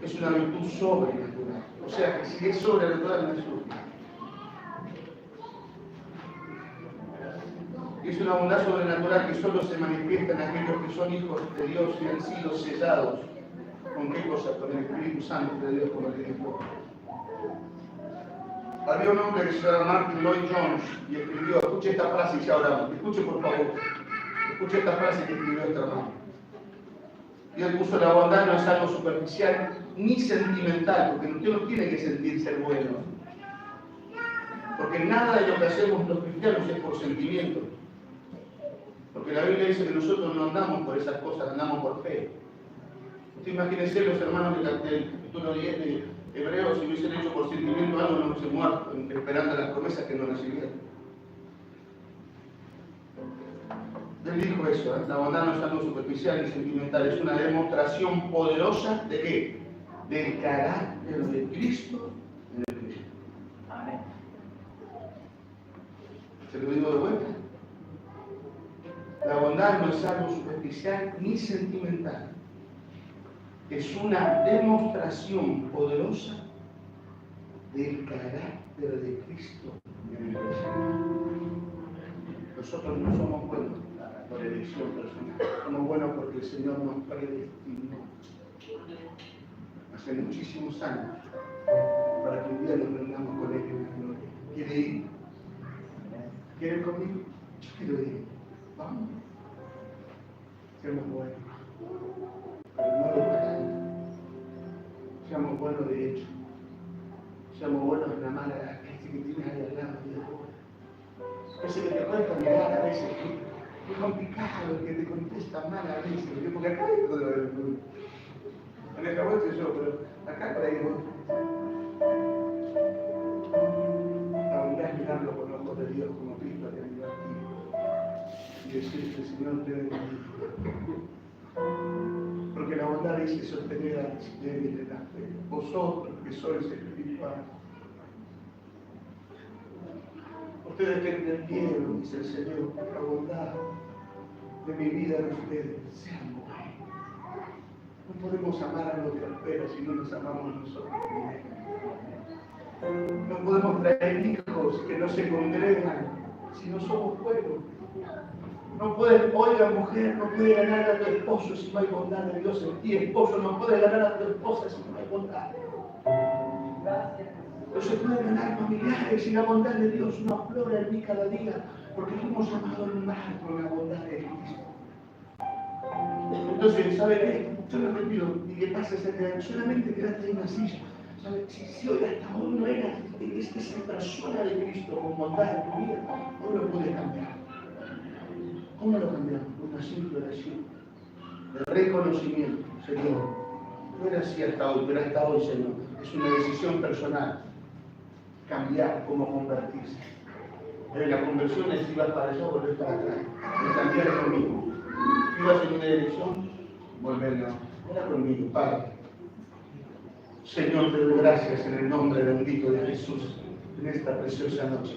es una virtud sobrenatural. O sea, que si es sobrenatural no es útil. Es una bondad sobrenatural que solo se manifiesta en aquellos que son hijos de Dios y han sido sellados. ¿Con qué cosa? Con el Espíritu Santo de Dios, como le dijo. Había un hombre que se llama Martin Lloyd Jones y escribió, escuche esta frase y ya oramos, escuche por favor, escuche esta frase que escribió este hermano. Y él puso: la bondad no es algo superficial ni sentimental, porque usted no tiene que sentir ser bueno. Porque nada de lo que hacemos los cristianos es por sentimiento. Porque la Biblia dice que nosotros no andamos por esas cosas, andamos por fe. Usted imagínense los hermanos del capítulo 10 de Hebreos, si hubiesen hecho por sentimiento algo, no hubiesen muerto, esperando las promesas que no recibieron. Él dijo eso, la bondad no es algo superficial ni sentimental, es una demostración poderosa ¿de qué? Del carácter de Cristo en el Cristo. Amén. ¿Se lo digo de vuelta? La bondad no es algo superficial ni sentimental. Es una demostración poderosa del carácter de Cristo en el Cristo. Nosotros no somos buenos por elección personal, somos buenos porque el Señor nos predestinó hace muchísimos años para que un día nos reunamos con Él en la gloria. ¿Quiere ir? ¿Quiere ir conmigo? Yo quiero ir. Vamos. Seamos buenos. Pero no de palabra. Seamos buenos de hecho. Seamos buenos en amar a ese que tienes ahí al lado y de fuera. Ese que te cuesta mirar a veces. Es complicado el que te contesta mal a veces. Porque acá hay todo el mundo. En el Cabo estoy yo, pero acá por ahí voy. La bondad es mirarlo con los ojos de Dios como Cristo te miró a ti. Y decirte: Señor, te bendigo. Porque la bondad dice sostener a los débiles de la fe. Vosotros que sois espirituales. Ustedes que entendieron, dice el Señor, la bondad de mi vida en ustedes. Sean buenos. No podemos amar a los que esperan si no nos amamos nosotros primero. No podemos traer hijos que no se congregan si no somos buenos. No puedes, oiga mujer, no puedes ganar a tu esposo si no hay bondad de Dios en ti. Esposo, no puedes ganar a tu esposa si no hay bondad. No se puede ganar familiares si la bondad de Dios no aflora en mí cada día, porque fuimos llamados a honrar con la bondad de Cristo. Entonces, ¿sabe qué? Yo no te pido ni que pases solamente quedarte en una silla. ¿Sabe? Si hoy hasta hoy no eras esa persona de Cristo con bondad en tu vida, hoy lo puedes cambiar. ¿Cómo lo cambiamos? Una simple oración de reconocimiento. Señor, no era así hasta hoy, pero hasta hoy, Señor, es una decisión personal. Cambiar, cómo convertirse. La conversión es si vas para allá o volver para atrás. El cambiar es lo mismo. Si vas en una dirección, volver Era conmigo, Padre. Señor, te doy gracias en el nombre bendito de Jesús en esta preciosa noche.